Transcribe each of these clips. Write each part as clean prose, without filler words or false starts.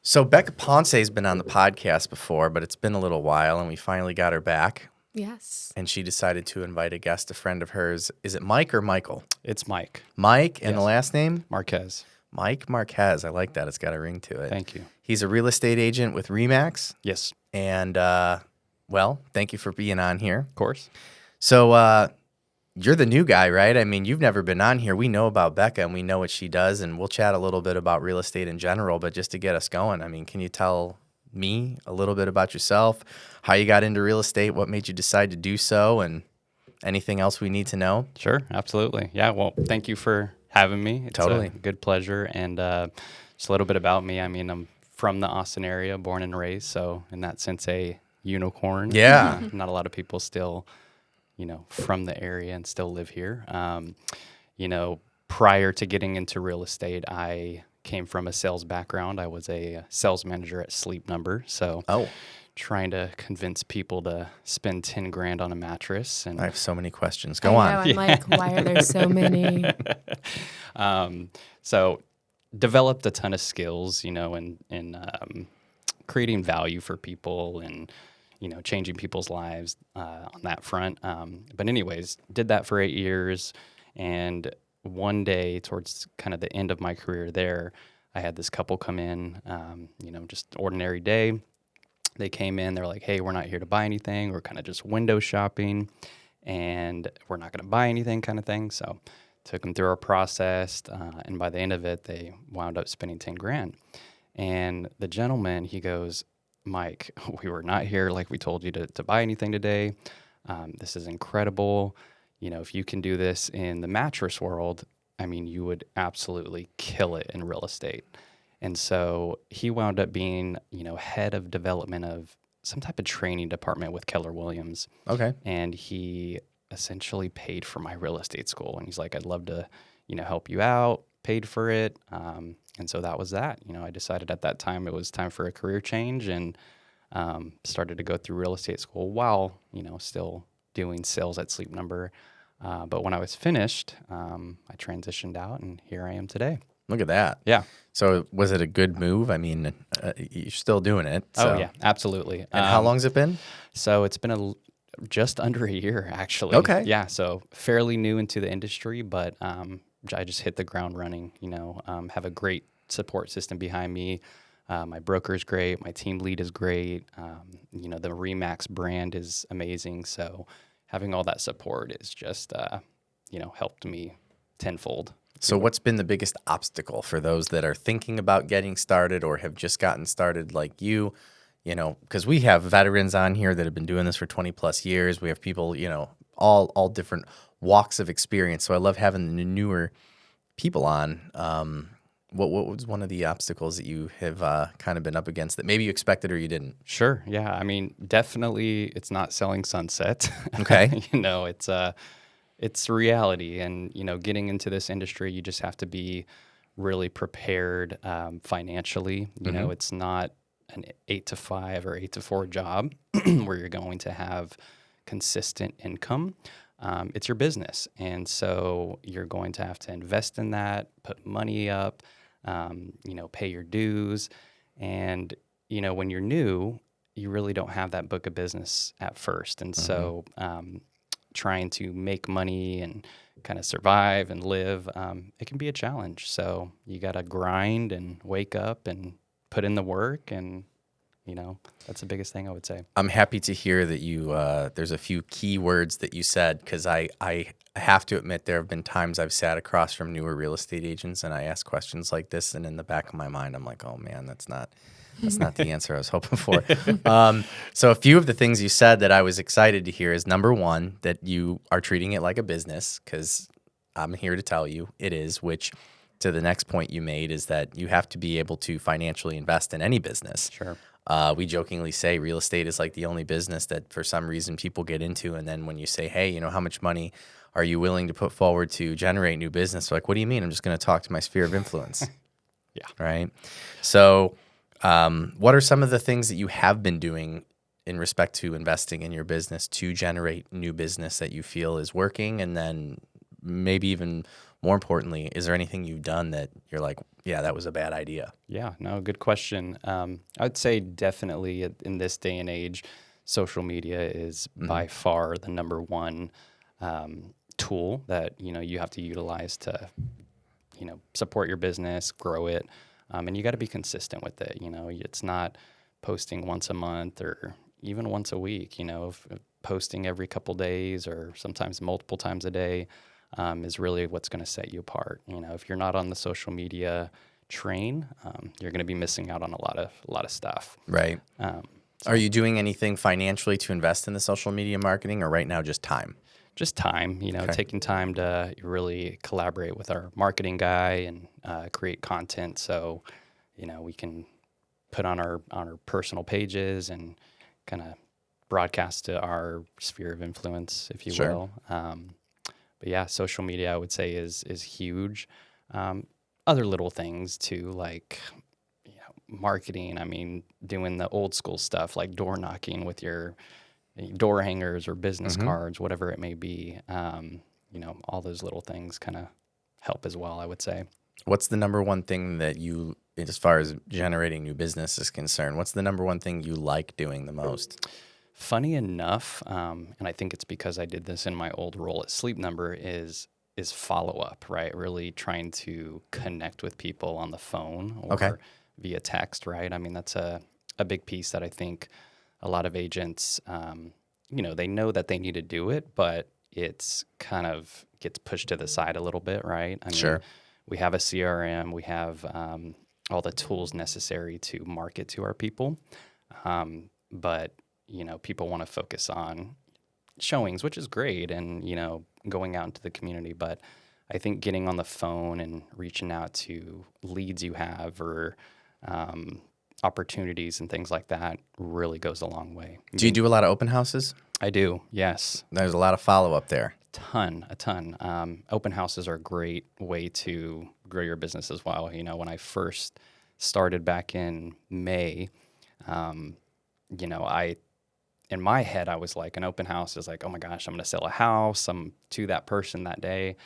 So Becca Ponce has been on the podcast before, but it's been a little while, and we finally got her back. Yes. And she decided to invite a guest, a friend of hers. Is it Mike or Michael? It's Mike. Mike, and Yes. the last name? Marques. Mike Marques. I like that. It's got a ring to it. Thank you. He's a real estate agent with RE/MAX. Yes, And, well, thank you for being on here. of course. So you're the new guy, right? I mean, you've never been on here. We know about Becca, and we know what she does, and we'll chat a little bit about real estate in general. But just to get us going, I mean, can you tell me a little bit about yourself, how you got into real estate, what made you decide to do so, and anything else we need to know? Sure, absolutely. Yeah, well, thank you for having me. It's Totally. a good pleasure. And just a little bit about me. I mean, I'm from the Austin area, born and raised. So in that sense, a unicorn. Yeah. Not a lot of people still, from the area and still live here. Prior to getting into real estate, I came from a sales background. I was a sales manager at Sleep Number. So trying to convince people to spend 10 grand on a mattress. And I have so many questions. Go on. I'm like, why are there so many? So developed a ton of skills, in creating value for people and, changing people's lives on that front. But anyways, did that for 8 years. And one day towards kind of the end of my career there, I had this couple come in, just ordinary day. They came in, they're like, hey, we're not here to buy anything. We're kind of just window shopping and we're not going to buy anything kind of thing. So took them through our process. And by the end of it, they wound up spending 10 grand. And the gentleman, he goes, Mike, we were not here like we told you to buy anything today. This is incredible. If you can do this in the mattress world, I mean, you would absolutely kill it in real estate. And so he wound up being, head of development of some type of training department with Keller Williams. Okay. And he essentially paid for my real estate school. And he's like, I'd love to, help you out, paid for it. And so that was that. I decided at that time it was time for a career change and started to go through real estate school while, still doing sales at Sleep Number. But when I was finished, I transitioned out and here I am today. Look at that. Yeah. So was it a good move? I mean, you're still doing it. So. Oh, yeah, absolutely. And how long's it been? So it's been just under a year, actually. Okay. Yeah, so fairly new into the industry, but I just hit the ground running, have a great support system behind me. My broker is great. My team lead is great. The RE/MAX brand is amazing. So having all that support is just, helped me tenfold. So what's been the biggest obstacle for those that are thinking about getting started or have just gotten started like you? Because we have veterans on here that have been doing this for 20 plus years. We have people, all different walks of experience. So I love having the newer people on. What was one of the obstacles that you have kind of been up against that maybe you expected or you didn't? Sure. Yeah. I mean, definitely it's not selling sunset. Okay. It's reality. And, getting into this industry, you just have to be really prepared financially. It's not an 8 to 5 or 8 to 4 job where you're going to have consistent income. It's your business. And so you're going to have to invest in that, put money up, pay your dues. And, when you're new, you really don't have that book of business at first. And so trying to make money and kind of survive and live, it can be a challenge. So you got to grind and wake up and put in the work. And, that's the biggest thing I would say. I'm happy to hear that you, there's a few key words that you said, because I have to admit there have been times I've sat across from newer real estate agents and I ask questions like this, and in the back of my mind, I'm like, oh man, that's not the answer I was hoping for. So a few of the things you said that I was excited to hear is, number one, that you are treating it like a business, because I'm here to tell you it is, which to the next point you made is that you have to be able to financially invest in any business. Sure. We jokingly say real estate is like the only business that for some reason people get into. And then when you say, hey, how much money are you willing to put forward to generate new business? They're like, what do you mean? I'm just going to talk to my sphere of influence. Yeah. Right. So what are some of the things that you have been doing in respect to investing in your business to generate new business that you feel is working? And then maybe even more importantly, is there anything you've done that you're like, yeah, that was a bad idea? Yeah, no, good question. I'd say definitely in this day and age, social media is by far the number one tool that you have to utilize to support your business, grow it, and you got to be consistent with it. It's not posting once a month or even once a week. If posting every couple days or sometimes multiple times a day is really what's going to set you apart. If you're not on the social media train, you're going to be missing out on a lot of stuff. Right. Are you doing anything financially to invest in the social media marketing, or right now just time? Just time, taking time to really collaborate with our marketing guy and create content so, we can put on our personal pages and kind of broadcast to our sphere of influence, if you will. But yeah, social media I would say is huge. Other little things too, like marketing. I mean, doing the old school stuff like door knocking with your door hangers or business cards, whatever it may be. All those little things kind of help as well, I would say. What's the number one thing that you, as far as generating new business is concerned, what's the number one thing you like doing the most? Funny enough, and I think it's because I did this in my old role at Sleep Number, is follow up, right? Really trying to connect with people on the phone or via text, right? I mean, that's a big piece that I think a lot of agents, they know that they need to do it, but it's kind of gets pushed to the side a little bit, right? I mean, we have a CRM, we have all the tools necessary to market to our people, but people want to focus on showings, which is great, and going out into the community. But I think getting on the phone and reaching out to leads you have or opportunities and things like that really goes a long way. Do you do a lot of open houses? I do, yes. There's a lot of follow-up there. A ton. Open houses are a great way to grow your business as well. When I first started back in May, in my head, I was like, an open house is like, oh my gosh, I'm going to sell a house. I'm to that person that day.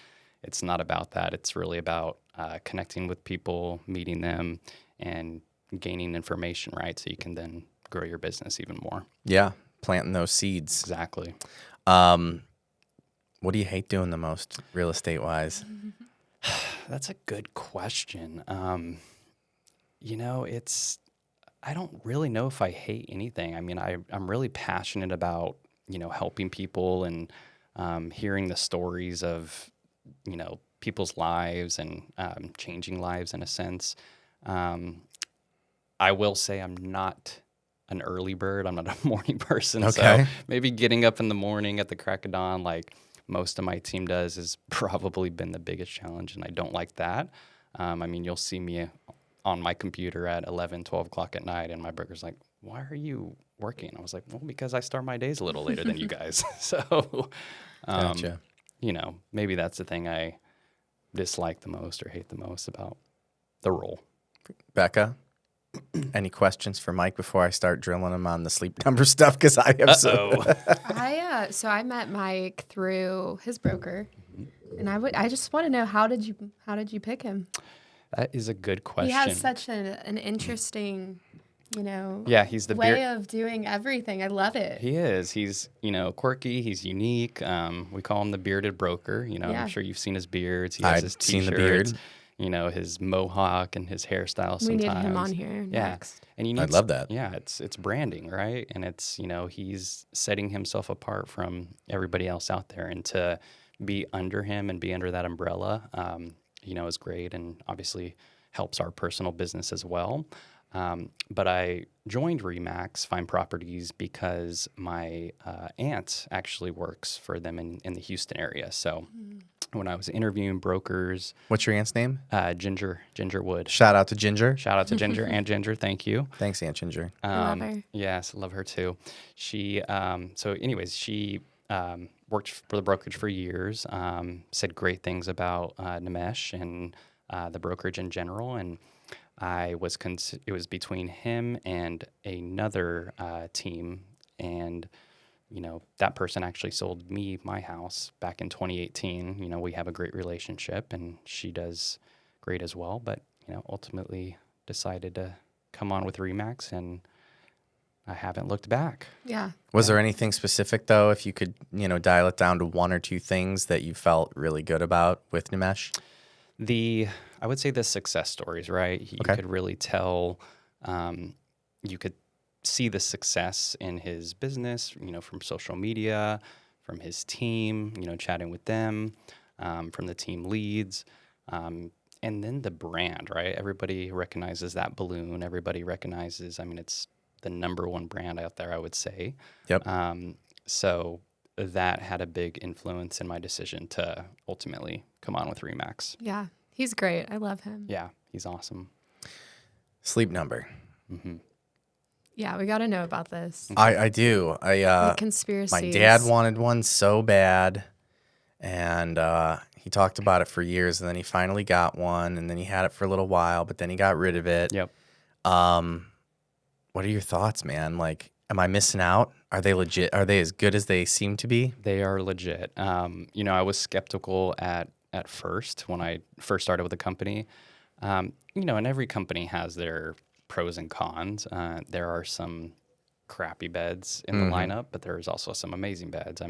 It's not about that. It's really about connecting with people, meeting them, and gaining information, right? So you can then grow your business even more. Yeah, planting those seeds. Exactly. What do you hate doing the most, real estate-wise? That's a good question. I don't really know if I hate anything. I mean, I'm really passionate about, helping people and hearing the stories of, people's lives and changing lives in a sense. I will say I'm not an early bird. I'm not a morning person. Okay. So maybe getting up in the morning at the crack of dawn like most of my team does has probably been the biggest challenge, and I don't like that. You'll see me on my computer at 11, 12 o'clock at night, and my broker's like, why are you working? I was like, well, because I start my days a little later than you guys. So, Gotcha. Maybe that's the thing I dislike the most or hate the most about the role. Becca, any questions for Mike before I start drilling him on the Sleep Number stuff? Because I have So I met Mike through his broker, and I just want to know, how did you pick him? That is a good question. He has such an interesting, he's the way of doing everything. I love it. He is. He's, quirky. He's unique. We call him the bearded broker. I'm sure you've seen his beards. He has his T-shirts. Seen the beard. His mohawk and his hairstyle sometimes. We need him on here next. And I'd love that. Yeah, it's branding, right? And it's, he's setting himself apart from everybody else out there, and to be under him and be under that umbrella, is great, and obviously helps our personal business as well. But I joined RE/MAX Fine Properties because my aunt actually works for them in the Houston area. So when I was interviewing brokers. What's your aunt's name? Ginger Wood. Shout out to Ginger. Shout out to Ginger. Aunt Ginger, thank you. Thanks, Aunt Ginger. I love her. Yes, love her too. She, she worked for the brokerage for years, said great things about Nimesh and the brokerage in general. And it was between him and another team, and that person actually sold me my house back in 2018. We have a great relationship, and she does great as well. But, ultimately decided to come on with RE/MAX, and I haven't looked back. Yeah. Was there anything specific, though, if you could, dial it down to one or two things that you felt really good about with Nimesh? I would say the success stories, right? You Okay. could really tell, you could see the success in his business, from social media, from his team, chatting with them, from the team leads, and then the brand, right? Everybody recognizes that balloon. Everybody recognizes, it's the number one brand out there, I would say. Yep. So that had a big influence in my decision to ultimately come on with RE/MAX. Yeah. He's great. I love him. Yeah, he's awesome. Sleep number. Yeah, we got to know about this. I do. Like conspiracies. My dad wanted one so bad, and he talked about it for years, and then he finally got one, and then he had it for a little while, but then he got rid of it. Yep. What are your thoughts, man? Like, am I missing out? Are they legit? Are they as good as they seem to be? They are legit. I was skeptical at first when I first started with the company. And every company has their pros and cons. There are some crappy beds in the lineup, but there's also some amazing beds.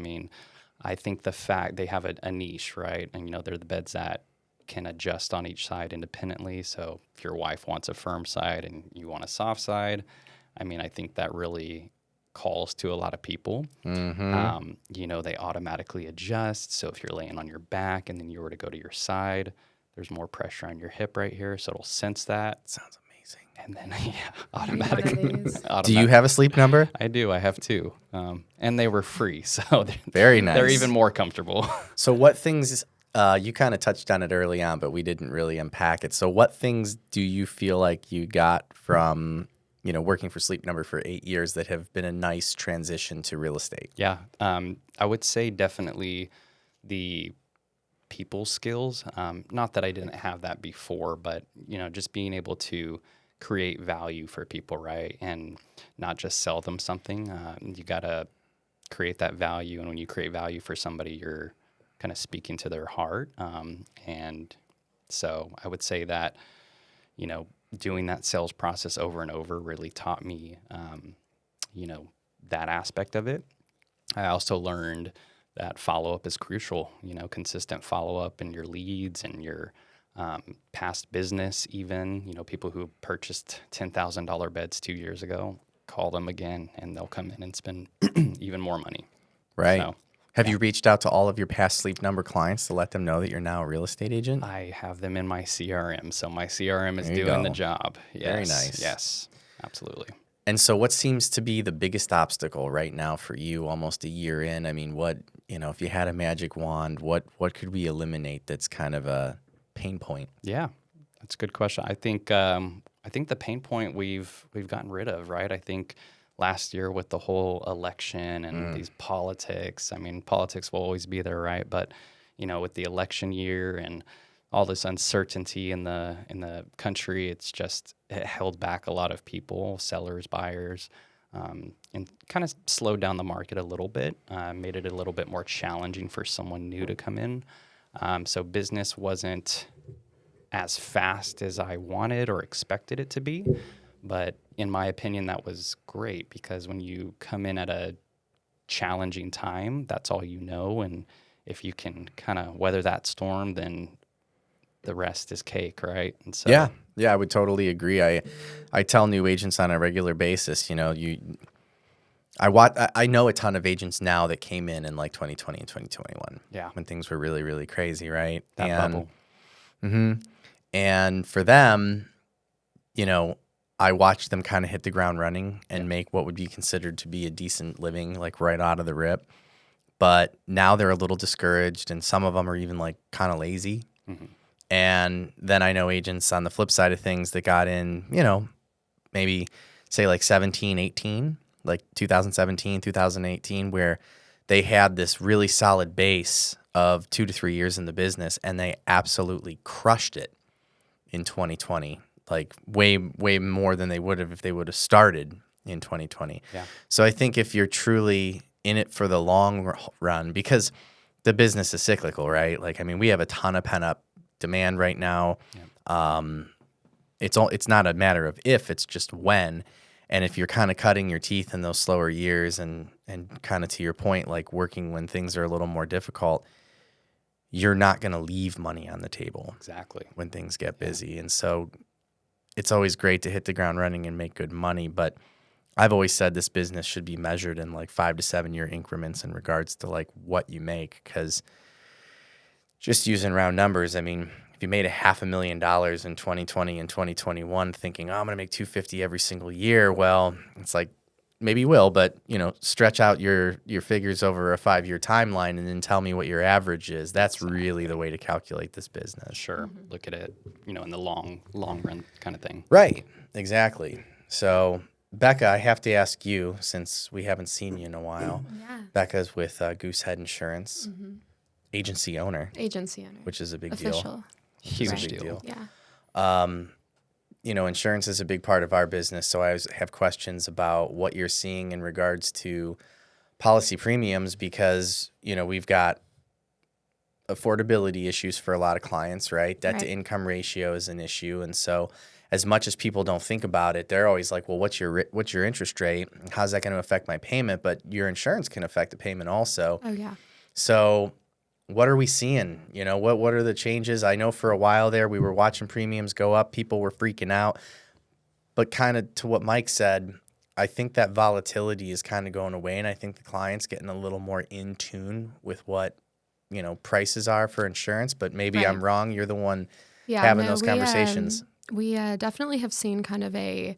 I think the fact they have a niche, right? And, they're the beds that can adjust on each side independently. So if your wife wants a firm side and you want a soft side, I think that really calls to a lot of people. They automatically adjust. So if you're laying on your back and then you were to go to your side, there's more pressure on your hip right here. So it'll sense that. Sounds amazing. And then, One of automatically. these. Do you have a sleep number? I do. I have two. And they were free. So Very nice. they're even more comfortable. So what things, you kind of touched on it early on, but we didn't really unpack it. So what things do you feel like you got from, working for Sleep Number for 8 years that have been a nice transition to real estate? Yeah. I would say definitely the people skills. Not that I didn't have that before, but, just being able to create value for people, right? And not just sell them something. You got to create that value. And when you create value for somebody, you're kind of speaking to their heart. And so I would say that, doing that sales process over and over really taught me, that aspect of it. I also learned that follow-up is crucial, consistent follow-up in your leads and your past business even. People who purchased $10,000 beds 2 years ago, call them again and they'll come in and spend even more money. Right. So, Have you reached out to all of your past Sleep Number clients to let them know that you're now a real estate agent? I have them in my CRM, so my CRM is There you doing go. the job. Yes, Very nice. Yes, absolutely. And so what seems to be the biggest obstacle right now for you almost a year in? What, if you had a magic wand, what could we eliminate that's kind of a pain point? Yeah, that's a good question. I think the pain point we've gotten rid of, right? I think last year with the whole election and these politics, politics will always be there, right? But, with the election year and all this uncertainty in the country, it held back a lot of people, sellers, buyers, and kind of slowed down the market a little bit, made it a little bit more challenging for someone new to come in. So business wasn't as fast as I wanted or expected it to be. But in my opinion, that was great because when you come in at a challenging time, that's all you know. And if you can kind of weather that storm, then the rest is cake, right? And so, yeah, I would totally agree. I tell new agents on a regular basis, I know a ton of agents now that came in like 2020 and 2021. Yeah. When things were really, really crazy, right? that bubble. And for them, I watched them kind of hit the ground running and make what would be considered to be a decent living, like right out of the rip. But now they're a little discouraged, and some of them are even like kind of lazy. And then I know agents on the flip side of things that got in, maybe say like 17, 18, like 2017, 2018, where they had this really solid base of 2 to 3 years in the business, and they absolutely crushed it in 2020. Like way more than they would have if they would have started in 2020. Yeah. So I think if you're truly in it for the long run, because the business is cyclical, right? Like, I mean, we have a ton of pent up demand right now. It's not a matter of if, it's just when. And if you're kind of cutting your teeth in those slower years and kind of to your point, like working when things are a little more difficult, you're not going to leave money on the table Exactly. when things get busy. And so it's always great to hit the ground running and make good money. But I've always said this business should be measured in like 5 to 7 year increments in regards to like what you make. Because just using round numbers, I mean, if you made $500,000 in 2020 and 2021 thinking, oh, I'm going to make 250 every single year, well, it's like, maybe you will, but, you know, stretch out your figures over a 5-year timeline and then tell me what your average is. That's really the way to calculate this business. Sure. Look at it, you know, in the long run kind of thing. Right. Exactly. So, Becca, I have to ask you, since we haven't seen you in a while. Yeah. Becca's with Goosehead Insurance, agency owner, which is a big deal. Official. Huge It's a big deal. deal. Yeah. You know, insurance is a big part of our business, so I always have questions about what you're seeing in regards to policy premiums, because, you know, we've got affordability issues for a lot of clients, right? Debt to income ratio is an issue. And so as much as people don't think about it, they're always like, well, what's your interest rate? How's that going to affect my payment? But your insurance can affect the payment also. Oh, yeah. So what are we seeing? You know, what are the changes? I know for a while there we were watching premiums go up. People were freaking out. But kind of to what Mike said, I think that volatility is kind of going away. And I think the client's getting a little more in tune with what, you know, prices are for insurance. But maybe I'm wrong. You're the one having those conversations. We definitely have seen kind of I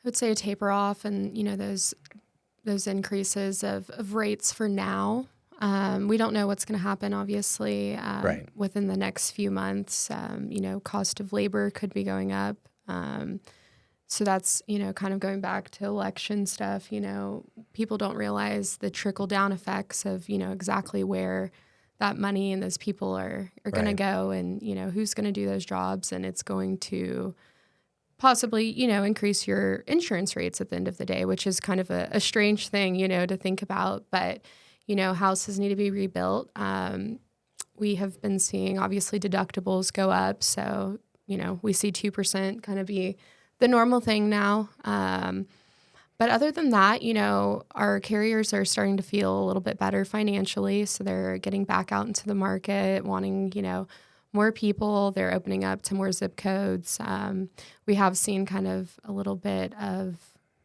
would say a taper off, and, you know, those increases of rates for now. We don't know what's going to happen, obviously, within the next few months. You know, cost of labor could be going up. So that's, you know, kind of going back to election stuff. You know, people don't realize the trickle down effects of, you know, exactly where that money and those people are going to go, and, you know, who's going to do those jobs. And it's going to possibly, you know, increase your insurance rates at the end of the day, which is kind of a strange thing, you know, to think about. But, you know, houses need to be rebuilt. We have been seeing, obviously, deductibles go up. So, you know, we see 2% kind of be the normal thing now. But other than that, you know, our carriers are starting to feel a little bit better financially. So they're getting back out into the market, wanting, you know, more people. They're opening up to more zip codes. We have seen kind of a little bit of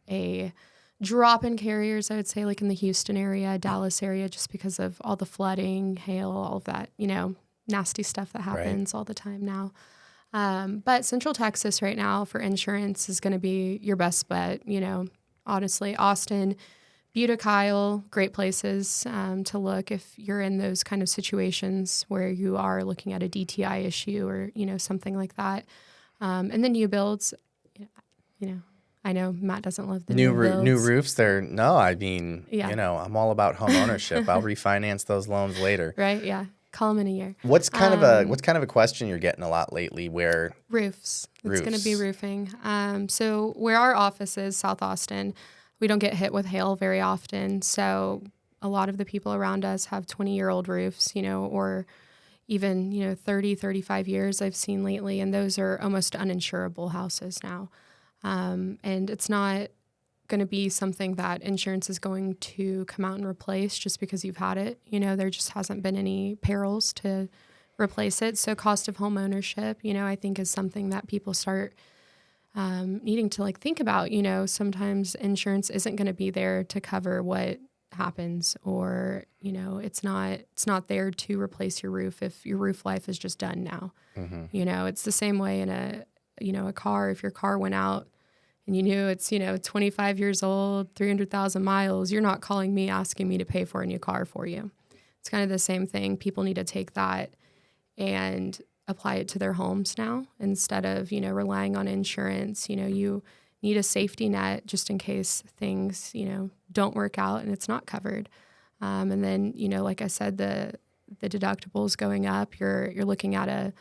a drop in carriers, I would say, like in the Houston area, Dallas area, just because of all the flooding, hail, all of that, you know, nasty stuff that happens all the time now. But Central Texas right now for insurance is going to be your best bet, you know. Honestly, Austin, Butte, Kyle, great places to look if you're in those kind of situations where you are looking at a DTI issue or, you know, something like that. And then new builds, you know, I know Matt doesn't love the new builds. New roofs. You know, I'm all about home ownership. I'll refinance those loans later. Right. Yeah. Call them in a year. What's kind of a question you're getting a lot lately? Where roofs. It's going to be roofing. So where our office is, South Austin, we don't get hit with hail very often. So a lot of the people around us have 20-year-old roofs, you know, or even, you know, 30, 35 years I've seen lately. And those are almost uninsurable houses now. And it's not going to be something that insurance is going to come out and replace just because you've had it. You know, there just hasn't been any perils to replace it. So cost of home ownership, you know, I think is something that people start needing to like think about. You know, sometimes insurance isn't going to be there to cover what happens, or, you know, it's not there to replace your roof if your roof life is just done now. You know, it's the same way in a car. If your car went out and you knew it's, you know, 25 years old, 300,000 miles, you're not calling me asking me to pay for a new car for you. It's kind of the same thing. People need to take that and apply it to their homes now instead of, you know, relying on insurance. You know, you need a safety net just in case things, you know, don't work out and it's not covered. And then, you know, like I said, the deductibles going up, you're looking at a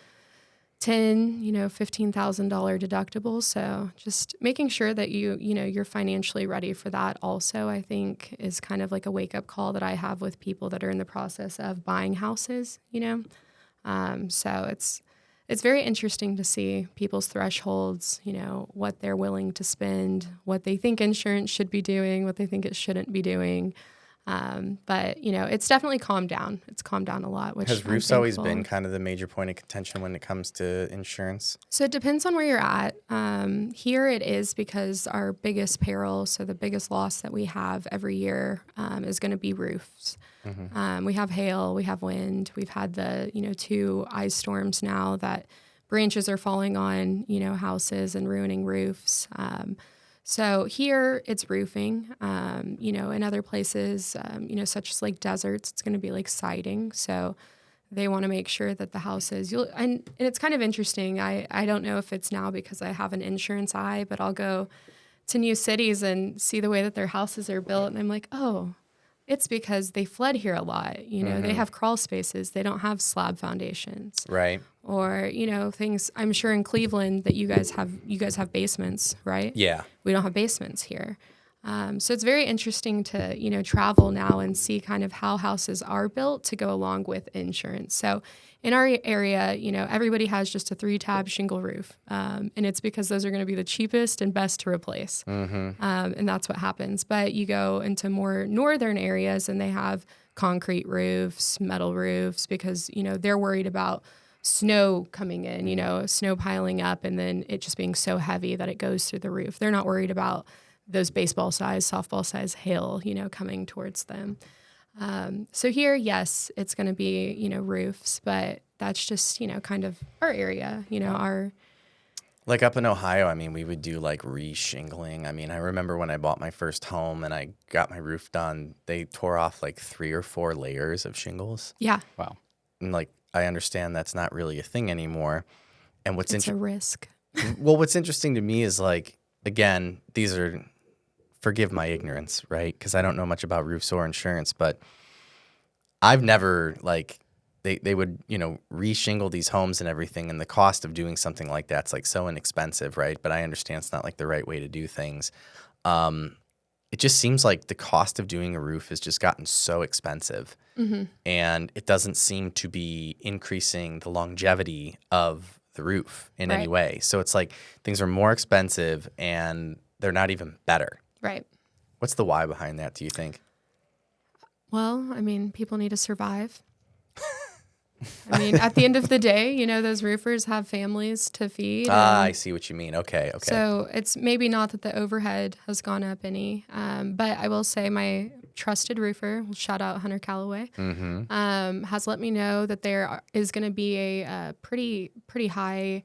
$10, $15,000 deductibles. So just making sure that you're financially ready for that also, I think is kind of like a wake up call that I have with people that are in the process of buying houses, So it's very interesting to see people's thresholds, what they're willing to spend, what they think insurance should be doing, what they think it shouldn't be doing. But it's definitely calmed down. It's calmed down a lot. Which Has I'm roofs always thankful. been kind of the major point of contention when it comes to insurance? So it depends on where you're at. Here it is because our biggest peril, so the biggest loss that we have every year is going to be roofs. We have hail, we have wind. We've had the 2 ice storms now that branches are falling on houses and ruining roofs. So here it's roofing, in other places, such as like deserts, it's going to be like siding. So they want to make sure that the houses, and it's kind of interesting. I don't know if it's now because I have an insurance eye, but I'll go to new cities and see the way that their houses are built. And I'm like, oh, it's because they fled here a lot. They have crawl spaces. They don't have slab foundations. Right. Or, things I'm sure in Cleveland that you guys have basements, right? Yeah. We don't have basements here. So it's very interesting to, travel now and see kind of how houses are built to go along with insurance. So in our area, everybody has just a 3-tab shingle roof. And it's because those are going to be the cheapest and best to replace. And that's what happens. But you go into more northern areas and they have concrete roofs, metal roofs, because, they're worried about snow coming in, snow piling up and then it just being so heavy that it goes through the roof. They're not worried about those baseball size, softball size hail, coming towards them. So here, yes, it's going to be, roofs, but that's just, kind of our area, our. Like up in Ohio, I mean, we would do like re-shingling. I mean, I remember when I bought my first home and I got my roof done, they tore off like 3 or 4 layers of shingles. Yeah. Wow. And like, I understand that's not really a thing anymore. And It's a risk. well, what's interesting to me is like, again, these are, forgive my ignorance, right? Because I don't know much about roofs or insurance, but I've never like, they would, re-shingle these homes and everything. And the cost of doing something like that's like so inexpensive, right? But I understand it's not like the right way to do things. It just seems like the cost of doing a roof has just gotten so expensive. And it doesn't seem to be increasing the longevity of the roof in any way. So it's like things are more expensive and they're not even better. Right. What's the why behind that, do you think? Well, I mean, people need to survive. I mean, at the end of the day, those roofers have families to feed. I see what you mean. Okay. So it's maybe not that the overhead has gone up any, but I will say my trusted roofer, shout out Hunter Calloway, has let me know that there is going to be a pretty high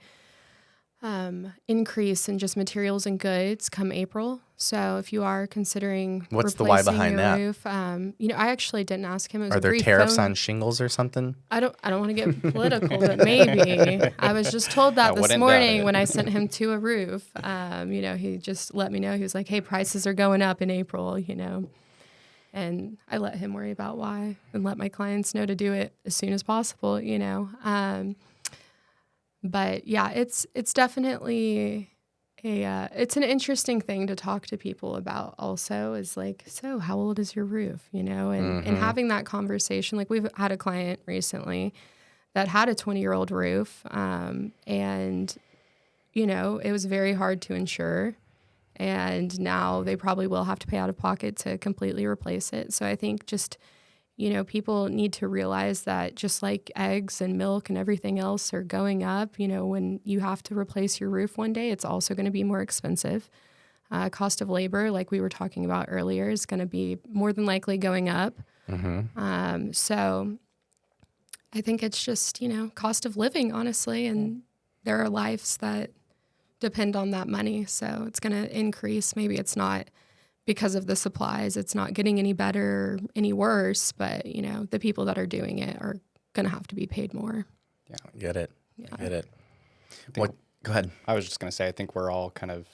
increase in just materials and goods come April. So if you are considering what's the why replacing behind your that? Roof, I actually didn't ask him. It was Are a there brief tariffs phone. on shingles or something? I don't want to get political, but maybe. I was just told that I this wouldn't morning doubt it. when I sent him to a roof. He just let me know. He was like, "Hey, prices are going up in April," and I let him worry about why and let my clients know to do it as soon as possible, But yeah, it's definitely it's an interesting thing to talk to people about also is like, so how old is your roof, and having that conversation. Like we've had a client recently that had a 20-year-old roof and, it was very hard to insure. And now they probably will have to pay out of pocket to completely replace it. So I think just, people need to realize that just like eggs and milk and everything else are going up, when you have to replace your roof one day, it's also going to be more expensive. Cost of labor, like we were talking about earlier, is going to be more than likely going up. So I think it's just, cost of living, honestly. And there are lives that depend on that money. So it's going to increase. Maybe it's not because of the supplies, it's not getting any better or any worse, but, the people that are doing it are going to have to be paid more. Yeah, I get it. Yeah. I get it. What? Go ahead. I was just going to say, I think we're all kind of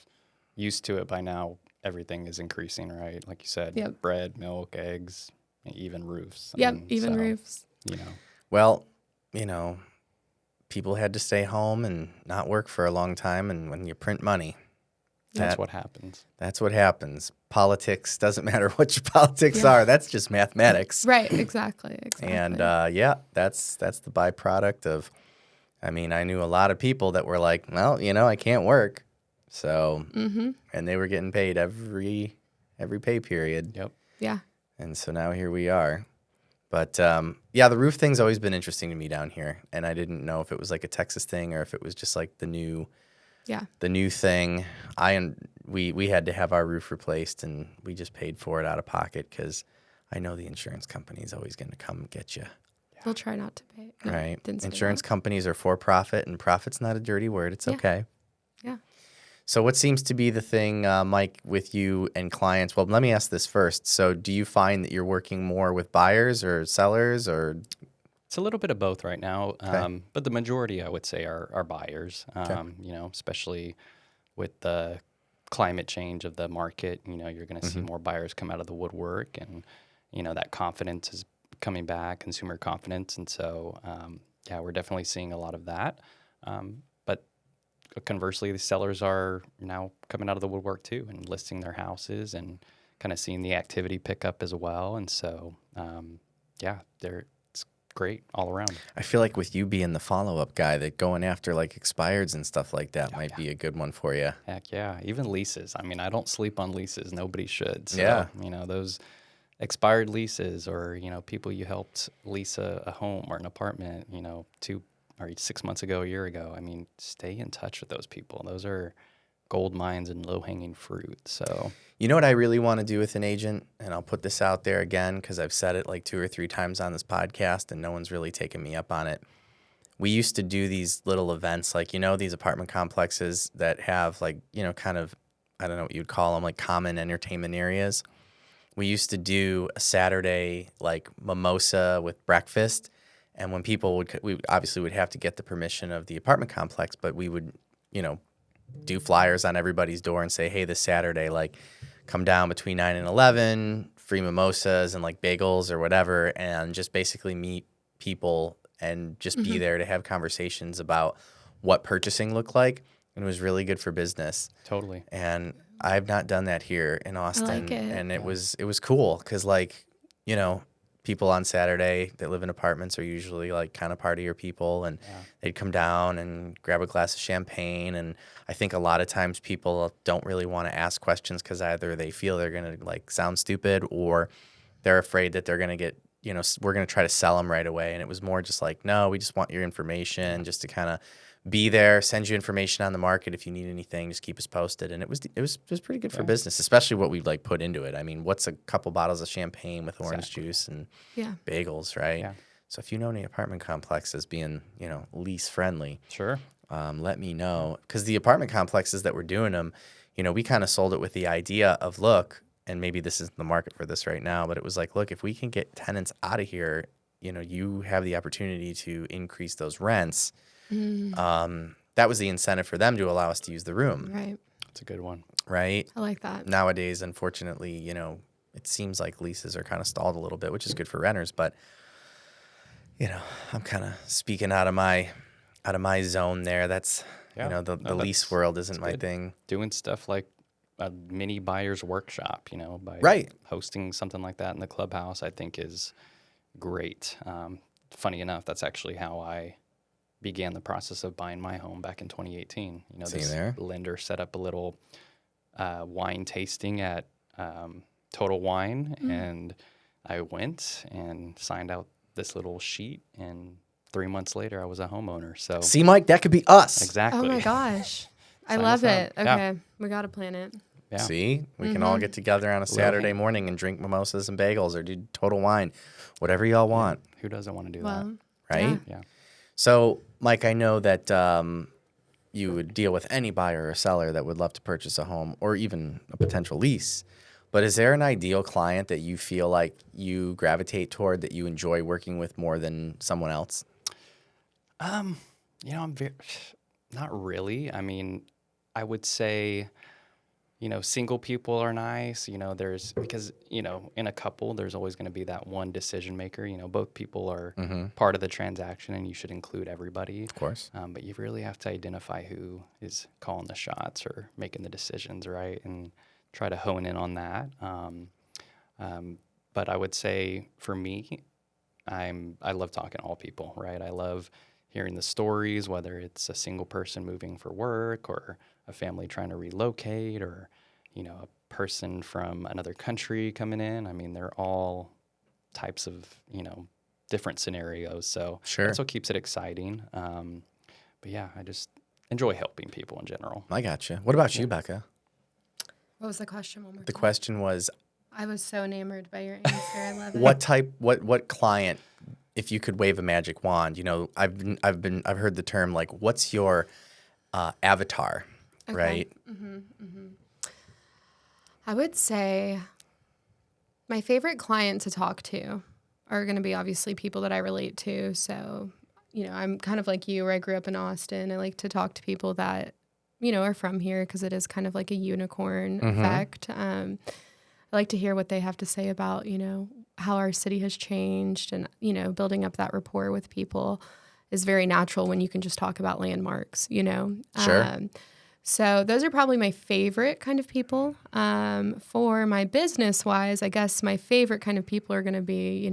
used to it by now. Everything is increasing, right? Like you said, Yep. bread, milk, eggs, even roofs. Yep, And even so, roofs. Well, people had to stay home and not work for a long time. And when you print money, That's what happens. That's what happens. Politics doesn't matter what your politics are. That's just mathematics. Right. Exactly. And that's the byproduct of. I mean, I knew a lot of people that were like, well, I can't work, so and they were getting paid every pay period. Yep. Yeah. And so now here we are. But the roof thing's always been interesting to me down here, and I didn't know if it was like a Texas thing or if it was just like the new thing. We had to have our roof replaced, and we just paid for it out of pocket because I know the insurance company is always going to come get you. They'll try not to pay. No, Right. didn't say Insurance that. companies are for profit, and profit's not a dirty word. It's okay. Yeah. So what seems to be the thing, Mike, with you and clients? Well, let me ask this first. So do you find that you're working more with buyers or sellers or? It's a little bit of both right now, but the majority, I would say, are buyers. Especially with the climate change of the market. You're going to see more buyers come out of the woodwork, and that confidence is coming back, consumer confidence, and so we're definitely seeing a lot of that. But conversely, the sellers are now coming out of the woodwork too, and listing their houses, and kind of seeing the activity pick up as well. And so, it's great all around. I feel like with you being the follow-up guy, that going after like expireds and stuff like that might be a good one for you. Heck yeah, even leases. I mean, I don't sleep on leases. Nobody should. So, those expired leases, or people you helped lease a home or an apartment 2 or 6 months ago, a year ago. I mean, stay in touch with those people. Those are gold mines and low-hanging fruit. So you know what I really want to do with an agent, and I'll put this out there again because I've said it like 2 or 3 times on this podcast and no one's really taken me up on it. We used to do these little events, like these apartment complexes that have like kind of, I don't know what you'd call them, like common entertainment areas. We used to do a Saturday like mimosa with breakfast, and when people we obviously would have to get the permission of the apartment complex, but we would, do flyers on everybody's door and say, hey, this Saturday, like come down between 9 and 11, free mimosas and like bagels or whatever, and just basically meet people and just be there to have conversations about what purchasing looked like. And it was really good for business. totally. And I've not done that here in Austin. I like it. And it was cool because like, people on Saturday that live in apartments are usually like kind of partier people, and they'd come down and grab a glass of champagne. And I think a lot of times people don't really want to ask questions because either they feel they're going to like sound stupid, or they're afraid that they're going to get, we're going to try to sell them right away. And it was more just like, no, we just want your information just to kind of be there, send you information on the market. If you need anything, just keep us posted. And it was pretty good for business, especially what we like put into it. I mean, what's a couple bottles of champagne with orange juice and bagels, right? Yeah. So if you know any apartment complexes being, lease friendly, Sure. Let me know. Because the apartment complexes that were doing them, we kind of sold it with the idea of, look, and maybe this isn't the market for this right now, but it was like, look, if we can get tenants out of here, you have the opportunity to increase those rents. That was the incentive for them to allow us to use the room. Right. That's a good one. Right. I like that. Nowadays, unfortunately, it seems like leases are kind of stalled a little bit, which is good for renters. But, I'm kind of speaking out of my zone there. That's, the lease world isn't my thing. Doing stuff like a mini buyer's workshop, by hosting something like that in the clubhouse, I think is great. Funny enough, that's actually how I began the process of buying my home back in 2018. This lender set up a little wine tasting at Total Wine, and I went and signed out this little sheet, and 3 months later I was a homeowner. So see, Mike, that could be us. Exactly. Oh my gosh. I love it. Okay. We got to plan it. Yeah. See, we can all get together on a Saturday morning and drink mimosas and bagels or do Total Wine, whatever y'all want. Who doesn't want to do Well, that? Right? Yeah. So, Mike, I know that you would deal with any buyer or seller that would love to purchase a home or even a potential lease. But is there an ideal client that you feel like you gravitate toward, that you enjoy working with more than someone else? I'm not really. I mean, I would say single people are nice. Because in a couple, there's always going to be that one decision maker. Both people are part of the transaction, and you should include everybody. Of course. But you really have to identify who is calling the shots or making the decisions, right? And try to hone in on that. But I would say for me, I love talking to all people, right? I love hearing the stories, whether it's a single person moving for work or a family trying to relocate or, a person from another country coming in. I mean, they're all types of, different scenarios. So Sure. that's what keeps it exciting. But yeah, I just enjoy helping people in general. I gotcha. What about you, Becca? What was the question? One more The time. question was, I was so enamored by your answer. I love it. what client, if you could wave a magic wand, I've heard the term like, what's your avatar, Okay. right? I would say my favorite client to talk to are going to be obviously people that I relate to. So, I'm kind of like you, where I grew up in Austin. I like to talk to people that, are from here because it is kind of like a unicorn effect. I like to hear what they have to say about, how our city has changed and, building up that rapport with people is very natural when you can just talk about landmarks, Sure. So those are probably my favorite kind of people. For my business wise, I guess my favorite kind of people are going to be,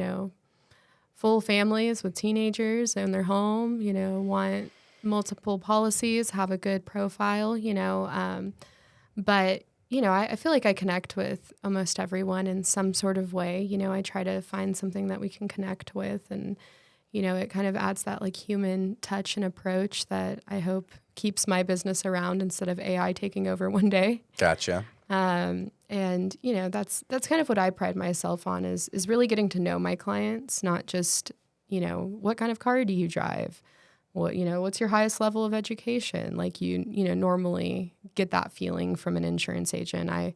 full families with teenagers in their home, want multiple policies, have a good profile, but I feel like I connect with almost everyone in some sort of way. I try to find something that we can connect with and, it kind of adds that like human touch and approach that I hope keeps my business around instead of AI taking over one day. Gotcha. And that's kind of what I pride myself on is really getting to know my clients, not just, what kind of car do you drive? What's your highest level of education? Like normally get that feeling from an insurance agent. I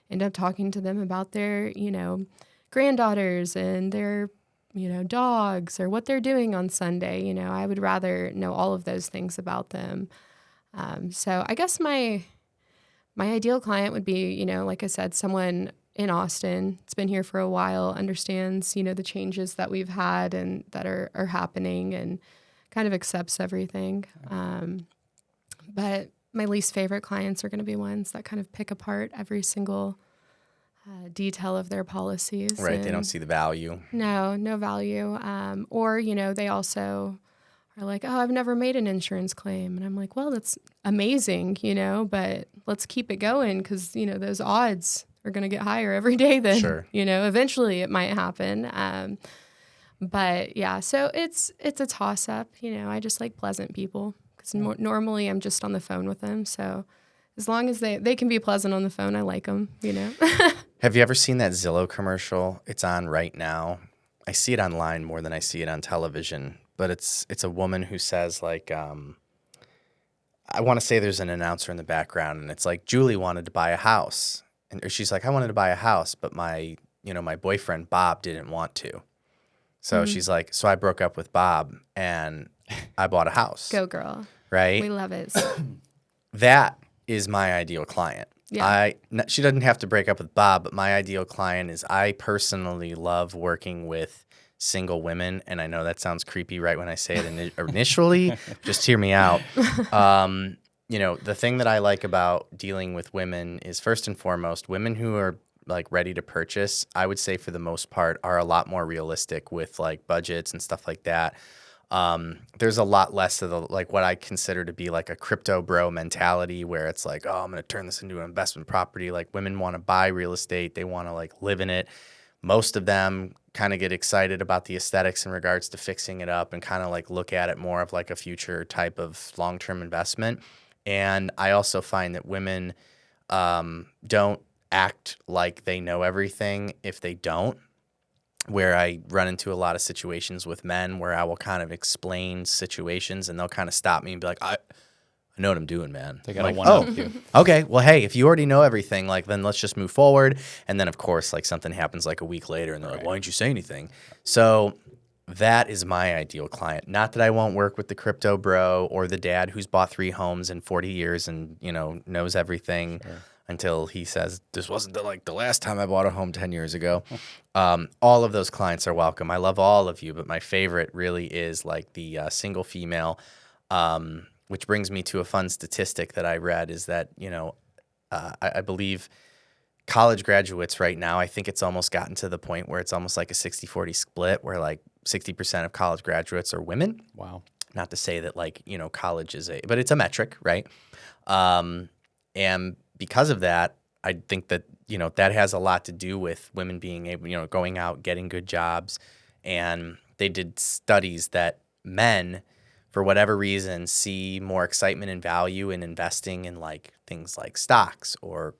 end up talking to them about their, granddaughters and their, dogs or what they're doing on Sunday. I would rather know all of those things about them. So I guess my ideal client would be, like I said, someone in Austin. It's been here for a while, understands, the changes that we've had and that are happening and kind of accepts everything. But my least favorite clients are going to be ones that kind of pick apart every single detail of their policies. Right. They don't see the value. No value. Or, they also are like, oh, I've never made an insurance claim. And I'm like, well, that's amazing, but let's keep it going because, those odds are going to get higher every day then. Sure. Eventually it might happen. But yeah, so it's a toss up. I just like pleasant people because normally I'm just on the phone with them. So as long as they can be pleasant on the phone, I like them, Have you ever seen that Zillow commercial? It's on right now. I see it online more than I see it on television, but it's a woman who says like, I want to say there's an announcer in the background and it's like, Julie wanted to buy a house. And she's like, I wanted to buy a house, but my boyfriend, Bob, didn't want to. So she's like, so I broke up with Bob and I bought a house. Go girl. Right? We love it. That is my ideal client. Yeah. She doesn't have to break up with Bob, but my ideal client is I personally love working with single women. And I know that sounds creepy right when I say it initially. Just hear me out. The thing that I like about dealing with women is first and foremost, women who are like ready to purchase, I would say for the most part, are a lot more realistic with like budgets and stuff like that. There's a lot less of the like what I consider to be like a crypto bro mentality where it's like, oh, I'm going to turn this into an investment property. Like women want to buy real estate. They want to like live in it. Most of them kind of get excited about the aesthetics in regards to fixing it up and kind of like look at it more of like a future type of long-term investment. And I also find that women don't act like they know everything if they don't. Where I run into a lot of situations with men where I will kind of explain situations and they'll kind of stop me and be like, I know what I'm doing, man. They got to like, one-up you. Okay, well, hey, if you already know everything, like then let's just move forward. And then, of course, like something happens like a week later and they're like, why didn't you say anything? So that is my ideal client. Not that I won't work with the crypto bro or the dad who's bought 3 homes in 40 years and, knows everything. Sure. until he says, this wasn't the last time I bought a home 10 years ago. All of those clients are welcome. I love all of you, but my favorite really is like the single female, which brings me to a fun statistic that I read is that, I believe college graduates right now, I think it's almost gotten to the point where it's almost like a 60-40 split where like 60% of college graduates are women. Wow. Not to say that college is but it's a metric, right? And because of that, I think that, that has a lot to do with women being able, going out, getting good jobs. And they did studies that men, for whatever reason, see more excitement and value in investing in like things like stocks or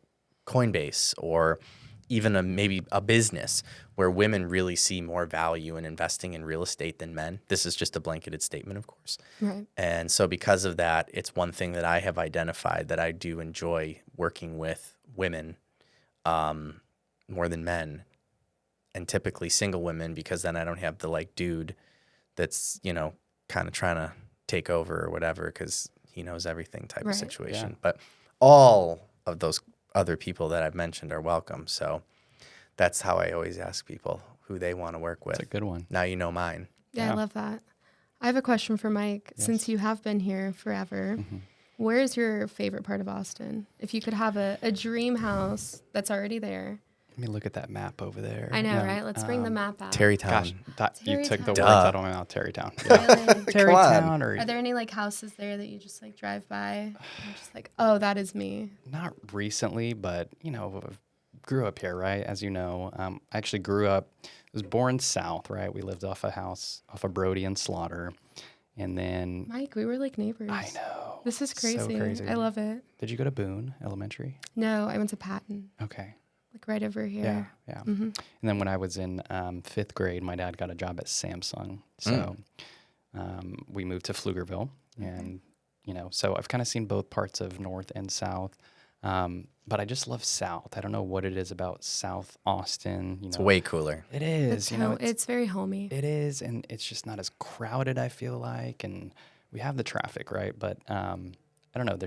Coinbase or even maybe a business where women really see more value in investing in real estate than men. This is just a blanketed statement, of course. Right. And so because of that, it's one thing that I have identified that I do enjoy working with women more than men, and typically single women, because then I don't have the like dude that's, kind of trying to take over or whatever because he knows everything type of situation. Yeah. But all of those other people that I've mentioned are welcome. So that's how I always ask people who they want to work with. That's a good one. Now you know mine. Yeah, I love that. I have a question for Mike. Yes. Since you have been here forever, where is your favorite part of Austin? If you could have a dream house that's already there. Let me look at that map over there. I know, right? Let's bring the map out. Terrytown. Gosh, you took the words Terrytown. out of my mouth. Terrytown. Really? Terrytown, or Are there any like houses there that you just like drive by and you're just like, oh, that is me? not recently, but grew up here, right? As you know, I actually grew up. Was born south, right? We lived off of Brody and Slaughter, and then Mike, we were like neighbors. I know This is so crazy. crazy. I love it. Did you go to Boone Elementary? No, I went to Patton, Okay. like right over here. Yeah. And then when I was in 5th grade, my dad got a job at Samsung. So we moved to Pflugerville. And, so I've kind of seen both parts of North and South. But I just love South. I don't know what it is about South Austin. It's way cooler. It is. It's very homey. It is. And it's just not as crowded, I feel like. And we have the traffic, right? But I don't know.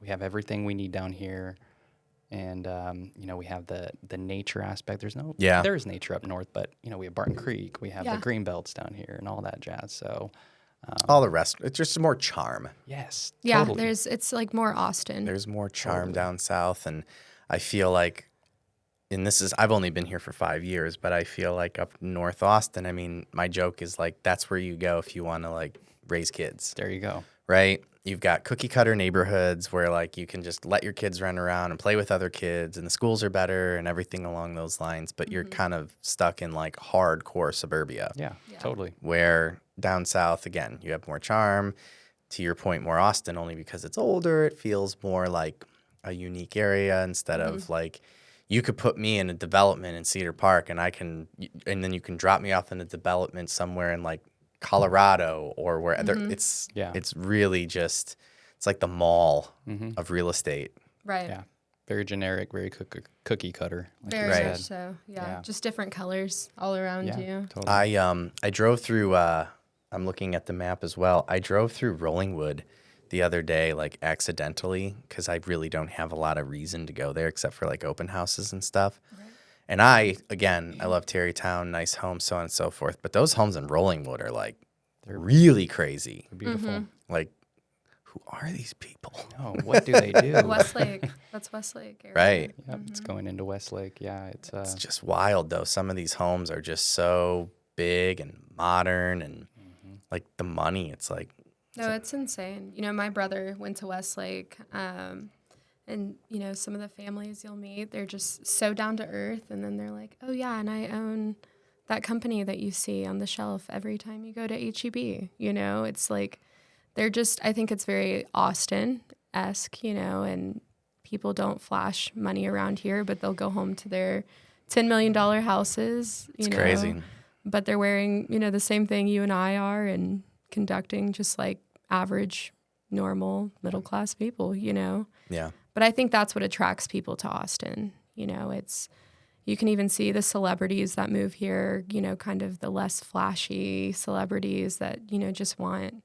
We have everything we need down here. And, we have the nature aspect. There is nature up north, but, we have Barton Creek. We have the green belts down here and all that jazz. So all the rest, it's just more charm. yes. Yeah, Totally. it's like more Austin. There's more charm down south. And I feel like, I've only been here for 5 years, but I feel like up North Austin, I mean, my joke is like, that's where you go if you want to like raise kids. There you go. Right? You've got cookie cutter neighborhoods where like you can just let your kids run around and play with other kids and the schools are better and everything along those lines. But you're kind of stuck in like hardcore suburbia. Yeah, totally. Where down south, again, you have more charm. To your point, more Austin, only because it's older. It feels more like a unique area instead of like, you could put me in a development in Cedar Park and and then you can drop me off in a development somewhere in like Colorado or where it's really just, it's like the mall of real estate. Right. Yeah. Very generic, very cookie cutter. Like Very you said. much so. Yeah. Just different colors all around you. Totally. I drove through, I'm looking at the map as well. I drove through Rollingwood the other day, like accidentally, because I really don't have a lot of reason to go there except for like open houses and stuff. Right. And I love Terrytown, nice homes, so on and so forth. But those homes in Rollingwood are like, they're really crazy. They're beautiful. Like, who are these people? Oh, what do they do? Westlake. That's Westlake area. Right. Yep, it's going into Westlake. Yeah, it's just wild though. Some of these homes are just so big and modern and like the money. It's like it's insane. My brother went to Westlake, and some of the families you'll meet, they're just so down to earth, and then they're like, oh yeah, and I own that company that you see on the shelf every time you go to HEB. It's like I think it's very Austin-esque, and people don't flash money around here, but they'll go home to their $10 million houses. It's crazy. But they're wearing, the same thing you and I are and conducting just like average, normal, middle-class people, Yeah. But I think that's what attracts people to Austin. You can even see the celebrities that move here, kind of the less flashy celebrities that, just want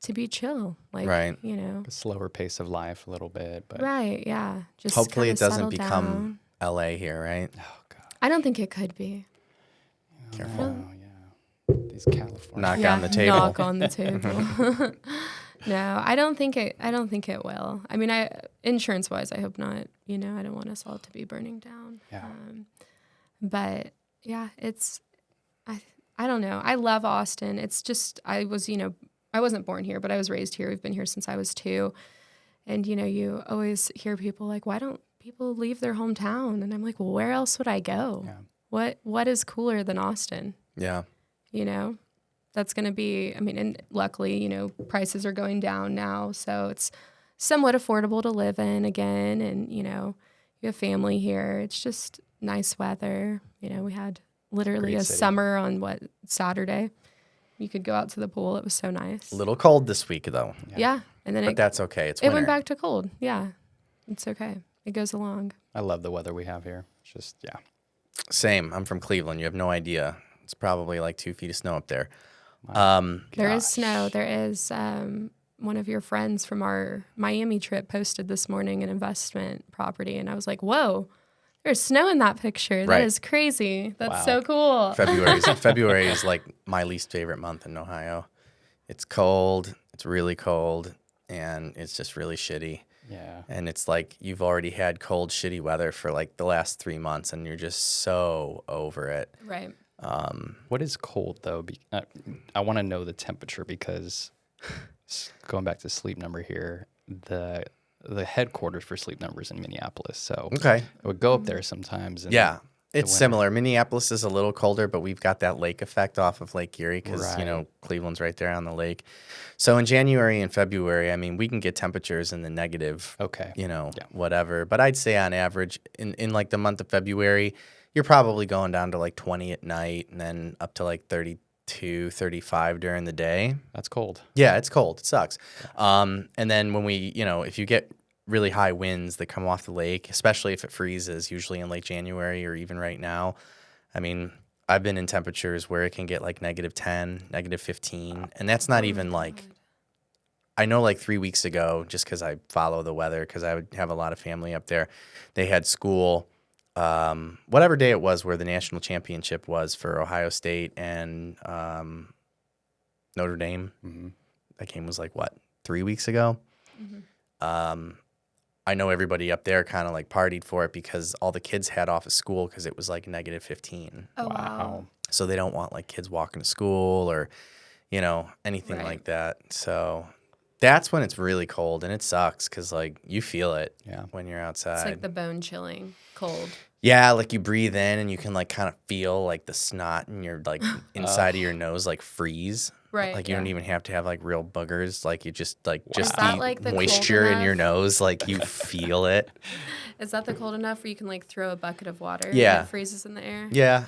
to be chill, like, Right. you know. A slower pace of life a little bit, but Right, yeah. Just Hopefully kinda it doesn't settle become down. LA here, right? oh god, I don't think it could be. Careful. oh yeah, these California. Knock Yeah, on the table. knock on the table. No, I don't think it will. I mean, insurance wise, I hope not. You know, I don't want us all to be burning down. Yeah. But yeah, I don't know. I love Austin. It's just I wasn't born here, but I was raised here. We've been here since I was 2. And you always hear people like, why don't people leave their hometown? And I'm like, well, where else would I go? Yeah. What is cooler than Austin? Yeah. That's going to be, I mean, and luckily, prices are going down now. So it's somewhat affordable to live in again. And, you have family here. It's just nice weather. We had literally Great a city. summer on Saturday. You could go out to the pool. It was so nice. A little cold this week, though. Yeah. And then But that's okay. It's it winter. went back to cold. Yeah. It's okay. It goes along. I love the weather we have here. It's just Same. I'm from Cleveland. You have no idea. It's probably like 2 feet of snow up there. There is snow. There is one of your friends from our Miami trip posted this morning an investment property. And I was like, whoa, there's snow in that picture. That Right. is crazy. That's Wow. so cool. February is like my least favorite month in Ohio. It's cold. It's really cold. And it's just really shitty. yeah. And it's like you've already had cold, shitty weather for like the last 3 months, and you're just so over it. Right. What is cold though? I want to know the temperature because going back to Sleep Number here, the headquarters for Sleep Number is in Minneapolis, so Okay. I would go up there sometimes. And Yeah. It's winter. similar. Minneapolis is a little colder, but we've got that lake effect off of Lake Erie because, Right. Cleveland's right there on the lake. So in January and February, I mean, we can get temperatures in the negative, Okay. whatever. But I'd say on average, in like the month of February, you're probably going down to like 20 at night and then up to like 32, 35 during the day. That's cold. Yeah, it's cold. It sucks. And then when if you get really high winds that come off the lake, especially if it freezes, usually in late January or even right now, I mean, I've been in temperatures where it can get like -10, -15. And that's not even like, I know like 3 weeks ago, just because I follow the weather, because I would have a lot of family up there, they had school, whatever day it was where the national championship was for Ohio State and Notre Dame. Mm-hmm. That game was like, 3 weeks ago? I know everybody up there kind of like partied for it because all the kids had off of school because it was like -15. Oh, wow. So they don't want like kids walking to school or, anything Right. like that. So that's when it's really cold and it sucks because like you feel it when you're outside. It's like the bone chilling cold. Yeah, like you breathe in and you can like kind of feel like the snot in your like inside of your nose like freeze. Right. Like you don't even have to have like real boogers. Like you just like just Is that, the like, the cold moisture in your enough? nose. Like you feel it. Is that the cold enough where you can like throw a bucket of water Yeah. and it freezes in the air? Yeah.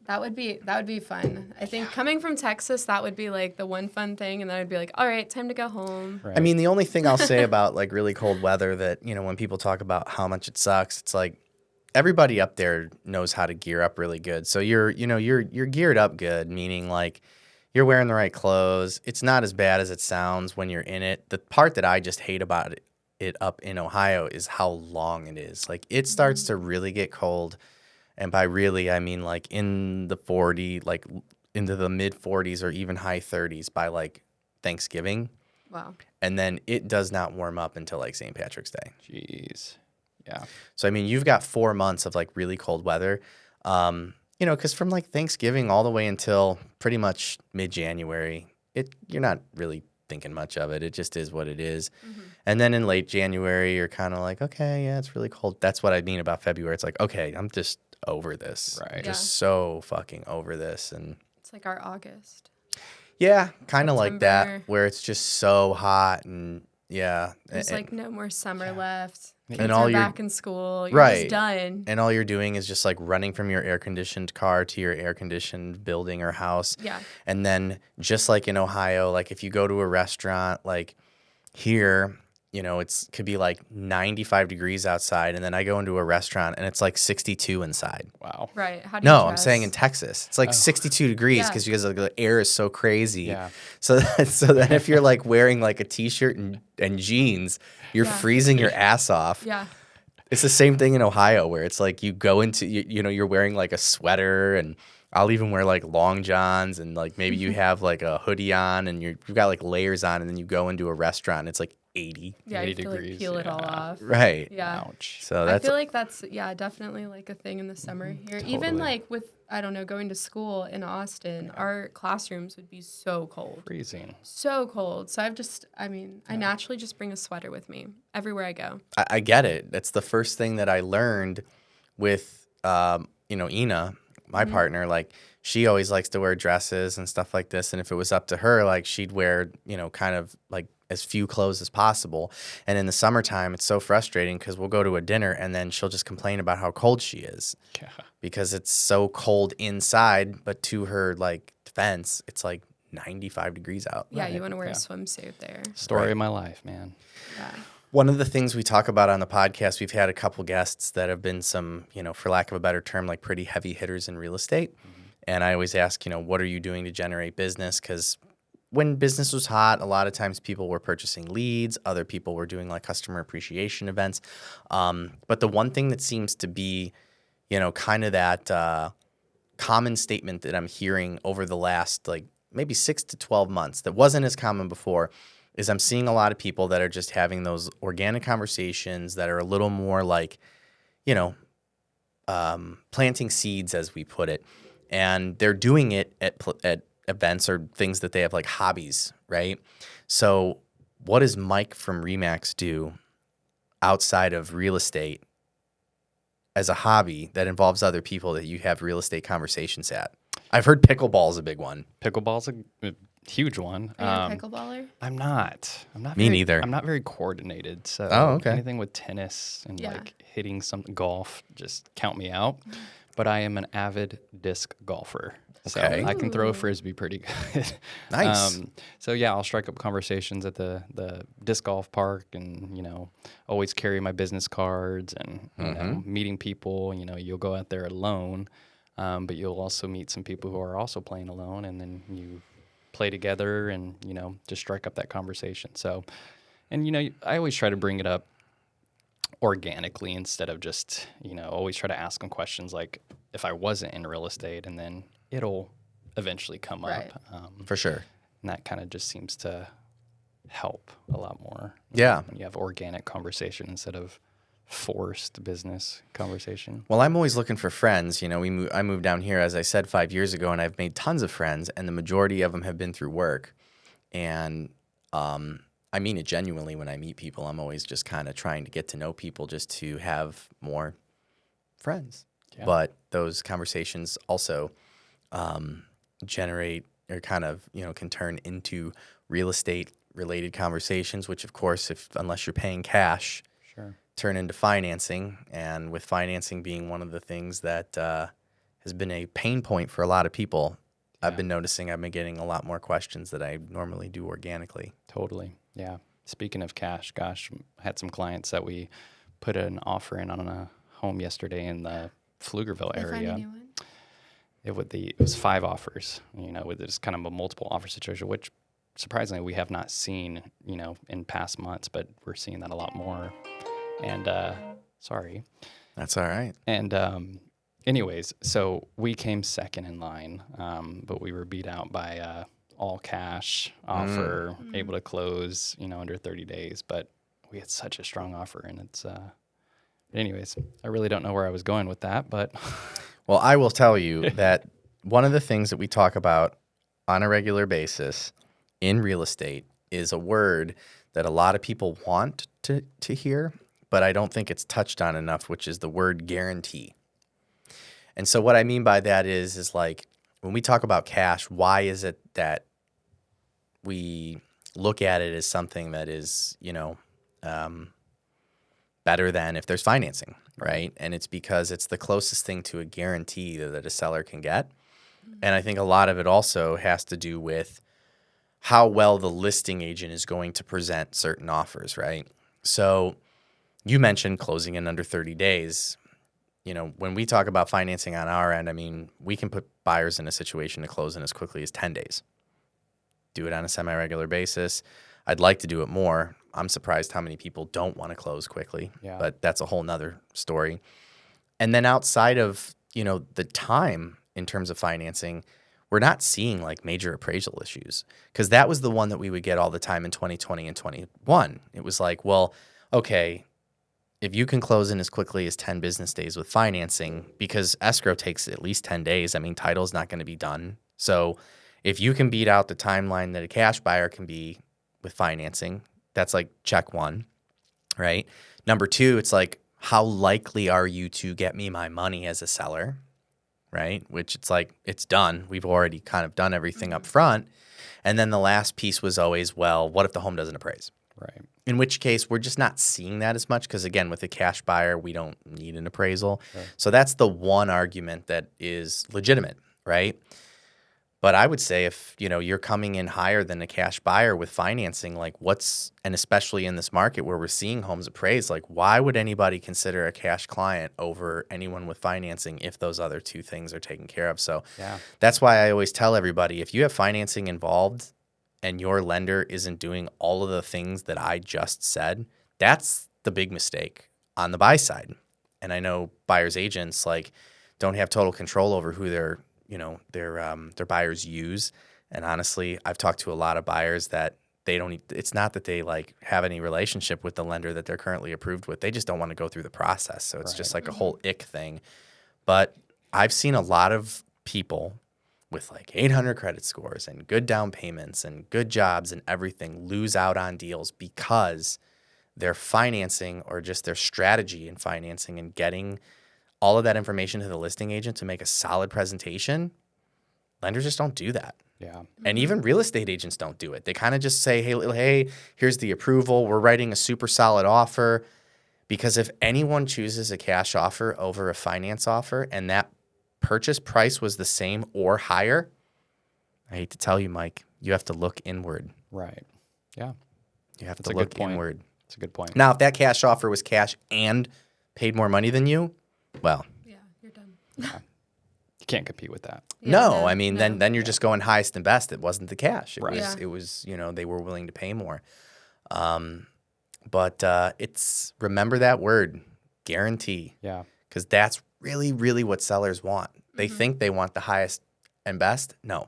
That would be fun. I think coming from Texas, that would be like the one fun thing, and then I'd be like, all right, time to go home. Right. I mean, the only thing I'll say about like really cold weather that, when people talk about how much it sucks, it's like everybody up there knows how to gear up really good. So you're geared up good, meaning like you're wearing the right clothes. It's not as bad as it sounds when you're in it. The part that I just hate about it up in Ohio is how long it is. Like it starts to really get cold. And by really, I mean like in the 40, like into the mid 40s or even high 30s by like Thanksgiving. Wow. And then it does not warm up until like St. Patrick's Day. Jeez. Yeah. So, I mean, you've got 4 months of like really cold weather, because from like Thanksgiving all the way until pretty much mid-January, you're not really thinking much of it. It just is what it is. Mm-hmm. And then in late January, you're kind of like, okay, yeah, it's really cold. That's what I mean about February. It's like, okay, I'm just over this. Right. I'm just so fucking over this. And It's like our August. yeah, kind of like that, September. where it's just so hot and yeah. There's and, like no more summer left. And Kids all are your- back in school. You're Right. just done. and all you're doing is just like running from your air-conditioned car to your air-conditioned building or house. Yeah. And then just like in Ohio, like if you go to a restaurant, like here, it's could be like 95 degrees outside, and then I go into a restaurant and it's like 62 inside. Wow. Right. How do you No, I'm dress? saying in Texas, it's like 62 degrees Yeah. because the air is so crazy. Yeah. So then if you're like wearing like a t-shirt and jeans, you're Yeah. freezing your ass off. Yeah. It's the same thing in Ohio where it's like you go into you're wearing like a sweater, and I'll even wear like long johns, and like maybe you have like a hoodie on, and you've got like layers on, and then you go into a restaurant and it's like 80. Yeah. 80 You have to like degrees, peel it all yeah. off. Right. Yeah. Ouch. So I that's feel like that's definitely like a thing in the summer here. Even Totally. like with I don't know, going to school in Austin, our classrooms would be so cold. Freezing. So cold. So I naturally just bring a sweater with me everywhere I go. I get it. That's the first thing that I learned with Ina, my partner. Like, she always likes to wear dresses and stuff like this, and if it was up to her, like, she'd wear kind of like as few clothes as possible. And in the summertime, it's so frustrating because we'll go to a dinner and then she'll just complain about how cold she is Yeah. because it's so cold inside, but to her like defense, it's like 95 degrees out. Yeah, you want to wear a Yeah. swimsuit there. Story Right. of my life, man. Yeah. One of the things we talk about on the podcast, we've had a couple guests that have been some, for lack of a better term, like pretty heavy hitters in real estate. And I always ask, what are you doing to generate business? Because when business was hot, a lot of times people were purchasing leads. Other people were doing like customer appreciation events. But the one thing that seems to be, kind of that common statement that I'm hearing over the last like maybe 6 to 12 months that wasn't as common before is I'm seeing a lot of people that are just having those organic conversations that are a little more like, planting seeds, as we put it. And they're doing it at events or things that they have like hobbies, right? So what does Mike from Remax do outside of real estate as a hobby that involves other people that you have real estate conversations at? I've heard pickleball is a big one. Pickleball's a huge one. Are you a pickleballer? I'm not. Me neither. I'm not very coordinated. So Oh, okay. anything with tennis and Yeah. like hitting something, golf, just count me out. But I am an avid disc golfer. So Okay. I can throw a Ooh. frisbee pretty good. Nice. So yeah, I'll strike up conversations at the disc golf park, and always carry my business cards, and meeting people. You'll go out there alone, but you'll also meet some people who are also playing alone, and then you play together, and just strike up that conversation. So, and I always try to bring it up organically instead of just always try to ask them questions like if I wasn't in real estate, and then it'll eventually come Right. up. For sure. And that kind of just seems to help a lot more. Yeah. When you have organic conversation instead of forced business conversation. Well, I'm always looking for friends. I moved down here, as I said, 5 years ago, and I've made tons of friends, and the majority of them have been through work. And I mean it genuinely when I meet people. I'm always just kind of trying to get to know people just to have more friends. Yeah. But those conversations also generate or kind of, can turn into real estate related conversations, which of course, unless you're paying cash, Sure. turn into financing. And with financing being one of the things that has been a pain point for a lot of people, I've been noticing I've been getting a lot more questions that I normally do organically. Totally. Yeah. Speaking of cash, gosh, I had some clients that we put an offer in on a home yesterday in the Pflugerville They find a area. new one? It was 5 offers, with just kind of a multiple offer situation, which surprisingly we have not seen, in past months, but we're seeing that a lot more. And sorry. That's all right. And anyways, so we came second in line, but we were beat out by all cash offer, able to close, under 30 days. But we had such a strong offer, and it's. Anyways, I really don't know where I was going with that, but Well, I will tell you that one of the things that we talk about on a regular basis in real estate is a word that a lot of people want to hear, but I don't think it's touched on enough, which is the word guarantee. And so what I mean by that is like when we talk about cash, why is it that we look at it as something that is, better than if there's financing, right? And it's because it's the closest thing to a guarantee that a seller can get. And I think a lot of it also has to do with how well the listing agent is going to present certain offers, right? So you mentioned closing in under 30 days. When we talk about financing on our end, I mean, we can put buyers in a situation to close in as quickly as 10 days. Do it on a semi-regular basis. I'd like to do it more. I'm surprised how many people don't want to close quickly, but that's a whole nother story. And then outside of, the time in terms of financing, we're not seeing like major appraisal issues, because that was the one that we would get all the time in 2020 and 21. It was like, well, okay, if you can close in as quickly as 10 business days with financing, because escrow takes at least 10 days. I mean, title's not going to be done. So if you can beat out the timeline that a cash buyer can be with financing, that's like check one, right? Number two, it's like, how likely are you to get me my money as a seller, right? Which it's like, it's done. We've already kind of done everything up front. And then the last piece was always, well, what if the home doesn't appraise? Right. In which case, we're just not seeing that as much because, again, with a cash buyer, we don't need an appraisal. Right. So that's the one argument that is legitimate, right? But I would say if, you're coming in higher than a cash buyer with financing, like and especially in this market where we're seeing homes appraised, like why would anybody consider a cash client over anyone with financing if those other two things are taken care of? So that's why I always tell everybody, if you have financing involved and your lender isn't doing all of the things that I just said, that's the big mistake on the buy side. And I know buyers agents don't have total control over who their buyers use. And honestly, I've talked to a lot of buyers that it's not that they have any relationship with the lender that they're currently approved with. They just don't want to go through the process. So it's just like a whole ick thing. But I've seen a lot of people with 800 credit scores and good down payments and good jobs and everything lose out on deals because their financing or just their strategy in financing and getting all of that information to the listing agent to make a solid presentation, lenders just don't do that. Yeah. And even real estate agents don't do it. They kind of just say, hey, here's the approval. We're writing a super solid offer. Because if anyone chooses a cash offer over a finance offer and that purchase price was the same or higher, I hate to tell you, Mike, you have to look inward. Right. Yeah. You have to look inward. That's a good point. Now, if that cash offer was cash and paid more money than you, well, yeah, you're done. You can't compete with that. No, I mean, then you're just going highest and best. It wasn't the cash. It was, they were willing to pay more. But remember that word, guarantee. Yeah. Because that's really, really what sellers want. They think they want the highest and best. No.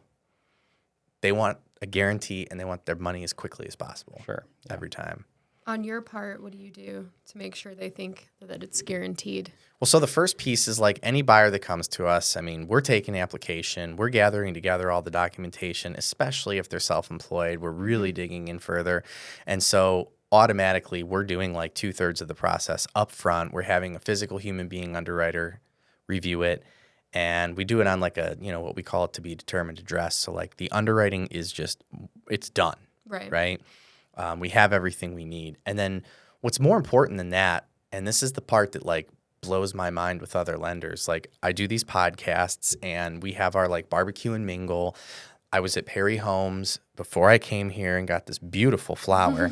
They want a guarantee and they want their money as quickly as possible. Sure. Yeah. Every time. On your part, what do you do to make sure they think that it's guaranteed? Well, so the first piece is any buyer that comes to us, I mean, we're taking application, we're gathering together all the documentation, especially if they're self-employed. We're really digging in further. And so automatically we're doing 2/3 of the process up front. We're having a physical human being underwriter review it. And we do it on what we call it to be determined address. So the underwriting is it's done. Right. We have everything we need. And then what's more important than that, and this is the part that blows my mind with other lenders. I do these podcasts and we have our barbecue and mingle. I was at Perry Homes before I came here and got this beautiful flower.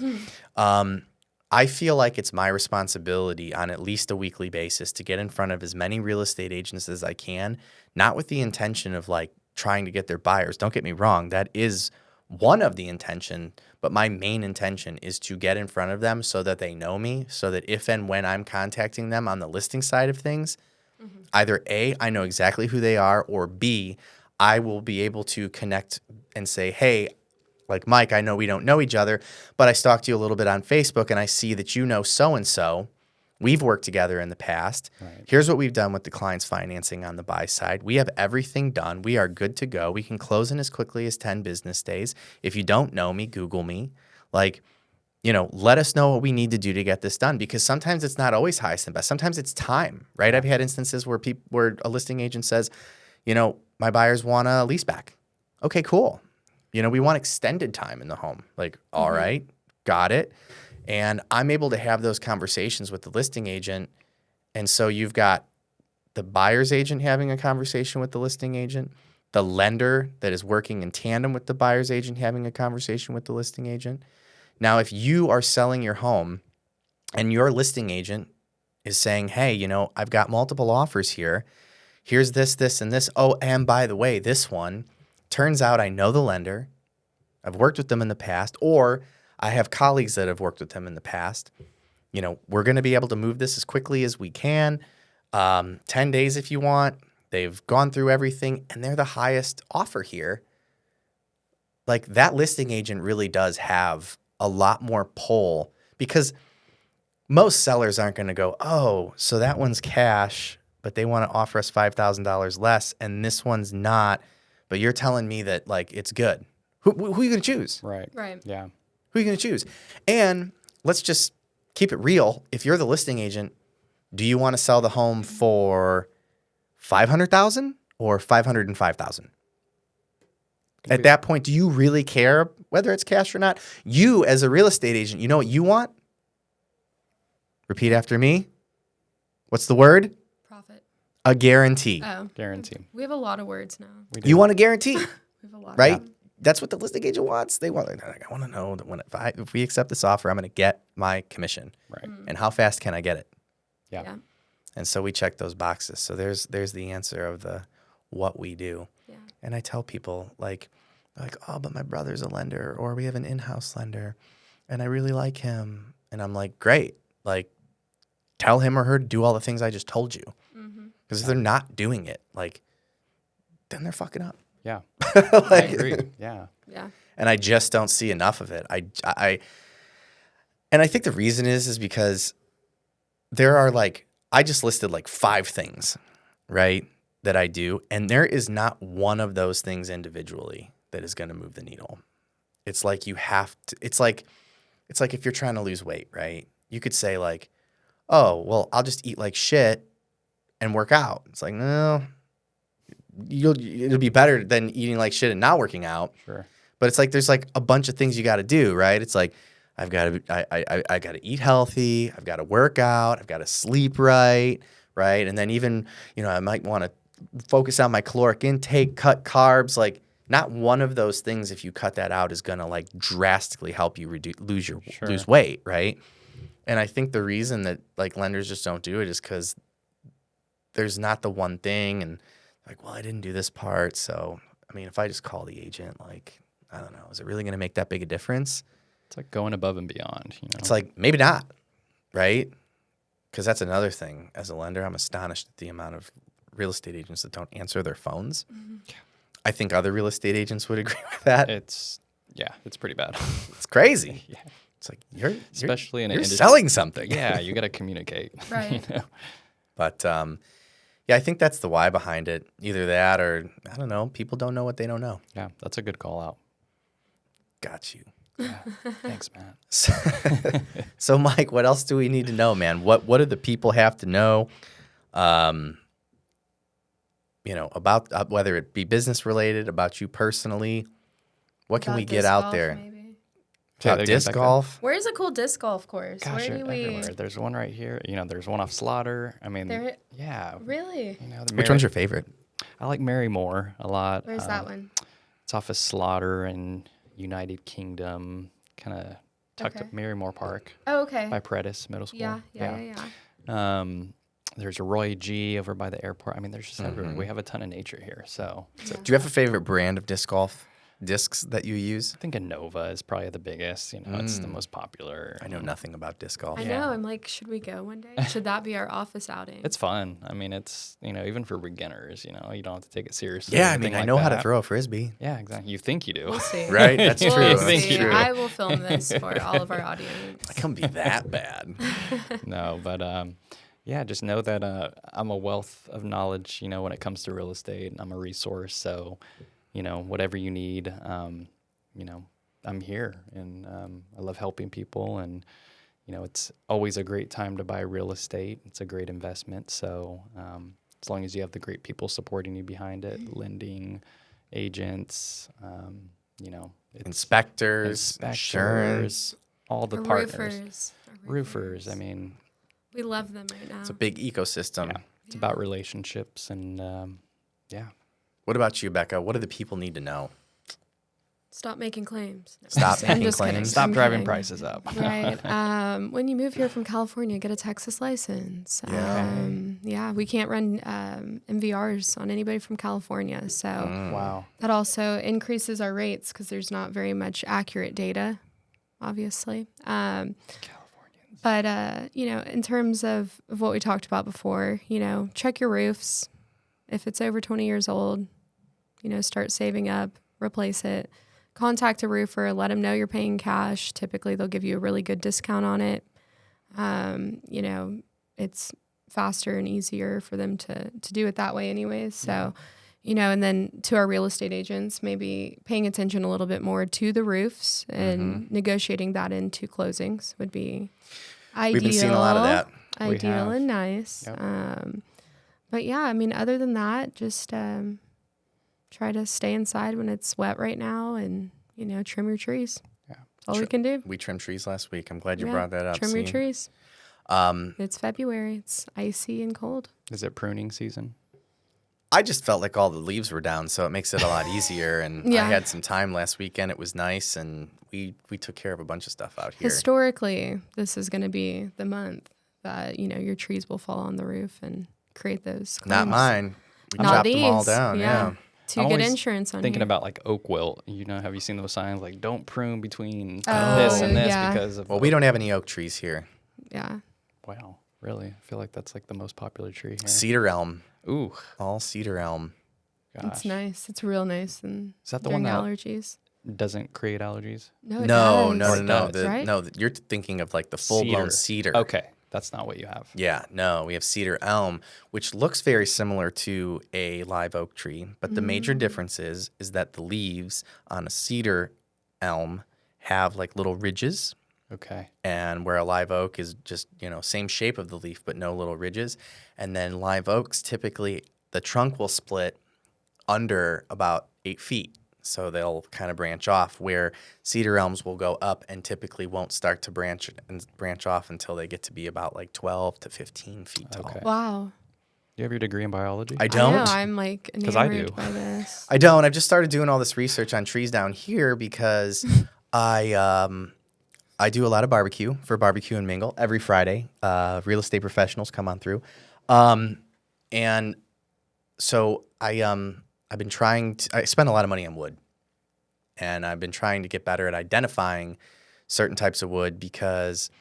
I feel like it's my responsibility on at least a weekly basis to get in front of as many real estate agents as I can, not with the intention of trying to get their buyers. Don't get me wrong. That is one of the intention, but my main intention is to get in front of them so that they know me, so that if and when I'm contacting them on the listing side of things, either A, I know exactly who they are, or B, I will be able to connect and say, hey, Mike, I know we don't know each other, but I stalked you a little bit on Facebook and I see that you know so-and-so. We've worked together in the past. Right. Here's what we've done with the client's financing on the buy side. We have everything done. We are good to go. We can close in as quickly as 10 business days. If you don't know me, Google me. Let us know what we need to do to get this done, because sometimes it's not always highest and best. Sometimes it's time, right? I've had instances where a listing agent says, my buyers want a lease back. Okay, cool. We want extended time in the home. All right, got it. And I'm able to have those conversations with the listing agent. And so you've got the buyer's agent having a conversation with the listing agent, the lender that is working in tandem with the buyer's agent having a conversation with the listing agent. Now, if you are selling your home and your listing agent is saying, hey, I've got multiple offers here. Here's this, this, and this. Oh, and by the way, this one, turns out I know the lender. I've worked with them in the past, or I have colleagues that have worked with them in the past. We're going to be able to move this as quickly as we can. 10 days if you want. They've gone through everything, and they're the highest offer here. Like, that listing agent really does have a lot more pull, because most sellers aren't going to go, oh, so that one's cash, but they want to offer us $5,000 less, and this one's not, but you're telling me that, like, it's good. Who are you going to choose? Right. Yeah. Who are you going to choose? And let's just keep it real. If you're the listing agent, do you want to sell the home for $500,000 or $505,000? At that point, do you really care whether it's cash or not? You, as a real estate agent, you know what you want? Repeat after me. What's the word? Profit. A guarantee. Oh. Guarantee. We have a lot of words now. We do. You want a guarantee, We have a lot. right? That's what the listing agent wants. They want, like, I want to know that if we accept this offer, I'm going to get my commission. Right. And how fast can I get it? Yeah. And so we check those boxes. So there's the answer of the what we do. Yeah. And I tell people, like, oh, but my brother's a lender, or we have an in-house lender, and I really like him. And I'm like, great. Like, tell him or her to do all the things I just told you. Because if they're not doing it, like, then they're fucking up. Yeah. Like, I agree. Yeah. Yeah. and I just don't see enough of it. And I think the reason is because there are, like, I just listed like 5 things, right, that I do, and there is not one of those things individually that is going to move the needle. It's like you have to. It's like if you're trying to lose weight, right? You could say, like, oh, well, I'll just eat like shit and work out. It's like, no, it'll be better than eating like shit and not working out. Sure. But it's like there's like a bunch of things you got to do, right? It's like I got to eat healthy, I've got to work out, I've got to sleep right, and then even I might want to focus on my caloric intake, cut carbs. Like, not one of those things, if you cut that out, is gonna like drastically help you lose weight, right? And I think the reason that like lenders just don't do it is because there's not the one thing, and like, well, I didn't do this part, so I mean, if I just call the agent, like, I don't know, is it really gonna make that big a difference? It's like going above and beyond. It's like, maybe not, right? Because that's another thing. As a lender, I'm astonished at the amount of real estate agents that don't answer their phones. Mm-hmm. I think other real estate agents would agree with that. It's pretty bad. It's crazy. Yeah. It's like you're Especially in an you're industry. selling something. Yeah, you got to communicate. Right. But yeah, I think that's the why behind it. Either that, or I don't know. People don't know what they don't know. Yeah, that's a good call out. Got you. Yeah. Thanks, Matt. So, Mike, what else do we need to know, man? What do the people have to know? About whether it be business related, about you personally. What can About we get disc out golf, there? maybe. About disc golf? Where's a cool disc golf course? Gosh, Where they're do we? everywhere. There's one right here. There's one off Slaughter. I mean, There- yeah. Really? Which one's your favorite? I like Mary Moore a lot. Where's that one? It's off of Slaughter and United Kingdom, kind of tucked Okay. up Mary Moore Park Oh, okay. by Predis Middle School. Yeah. There's a Roy G over by the airport. I mean, there's just everywhere. We have a ton of nature here. So Do you have a favorite brand of disc golf discs that you use? I think a Nova is probably the biggest. It's the most popular. I know nothing about disc golf. I know. I'm like, should we go one day? Should that be our office outing? It's fun. I mean, it's, even for beginners, you don't have to take it seriously. Yeah, or I mean, anything I like know how to that. throw a frisbee. Yeah, exactly. You think you do. We'll see. Right? That's We'll true. Thank see. you. I will film this for all of our audience. It can be that bad. No, but yeah, just know that I'm a wealth of knowledge, when it comes to real estate. I'm a resource. So, whatever you need, I'm here, and I love helping people. And, it's always a great time to buy real estate. It's a great investment. So as long as you have the great people supporting you behind it, lending, agents, it's Inspectors, insurance. all the Our partners. Our Roofers. I mean, we love them right now. It's a big ecosystem. yeah, it's about relationships and yeah. What about you, Becca? What do the people need to know? Stop making claims. No, Stop I'm making just kidding. claims. Stop I'm driving kidding. prices up. Right. When you move here from California, get a Texas license. Yeah. Yeah, we can't run MVRs on anybody from California. So Wow. that also increases our rates because there's not very much accurate data, obviously. But, in terms of what we talked about before, check your roofs. If it's over 20 years old, start saving up, replace it. Contact a roofer, let them know you're paying cash. Typically, they'll give you a really good discount on it. It's faster and easier for them to do it that way anyways. So, and then to our real estate agents, maybe paying attention a little bit more to the roofs and negotiating that into closings would be ideal. We've been seeing a lot of that. Ideal and nice. Yep. But yeah, other than that, just try to stay inside when it's wet right now and, trim your trees. Yeah. That's all we can do. We trimmed trees last week. I'm glad you Yeah, brought that up. Trim your See? trees. It's February. It's icy and cold. Is it pruning season? I just felt like all the leaves were down, so it makes it a lot easier. And Yeah. I had some time last weekend. It was nice, and we took care of a bunch of stuff out here. Historically, this is going to be the month that, your trees will fall on the roof and create those Not clumps. mine. We Not chopped these. them all down. Yeah. To I'm get always insurance on Thinking here. about like oak wilt. Have you seen those signs like don't prune between Oh, this and this yeah. because of Well, we don't have any oak trees here. Yeah. Wow, really? I feel like that's like the most popular tree here. Cedar elm. Ooh, All cedar elm. gosh. It's nice. It's real nice. And Is that the during one that allergies. doesn't create allergies? No, it No, does. no, Or no, no. it does, right? No, you're thinking of like the full-blown cedar. Okay, that's not what you have. Yeah, no, we have cedar elm, which looks very similar to a live oak tree, but the major difference is that the leaves on a cedar elm have like little ridges, Okay. and where a live oak is just, same shape of the leaf but no little ridges. And then live oaks, typically the trunk will split under about 8 feet. So they'll kind of branch off, where cedar elms will go up and typically won't start to branch off until they get to be about like 12 to 15 feet tall. Okay. Wow. You have your degree in biology? I don't. I know, I'm like 'Cause I enamored do. by this. I don't. I've just started doing all this research on trees down here because I do a lot of barbecue for Barbecue and Mingle every Friday. Real estate professionals come on through, and so I've been trying to. I spend a lot of money on wood, and I've been trying to get better at identifying certain types of wood because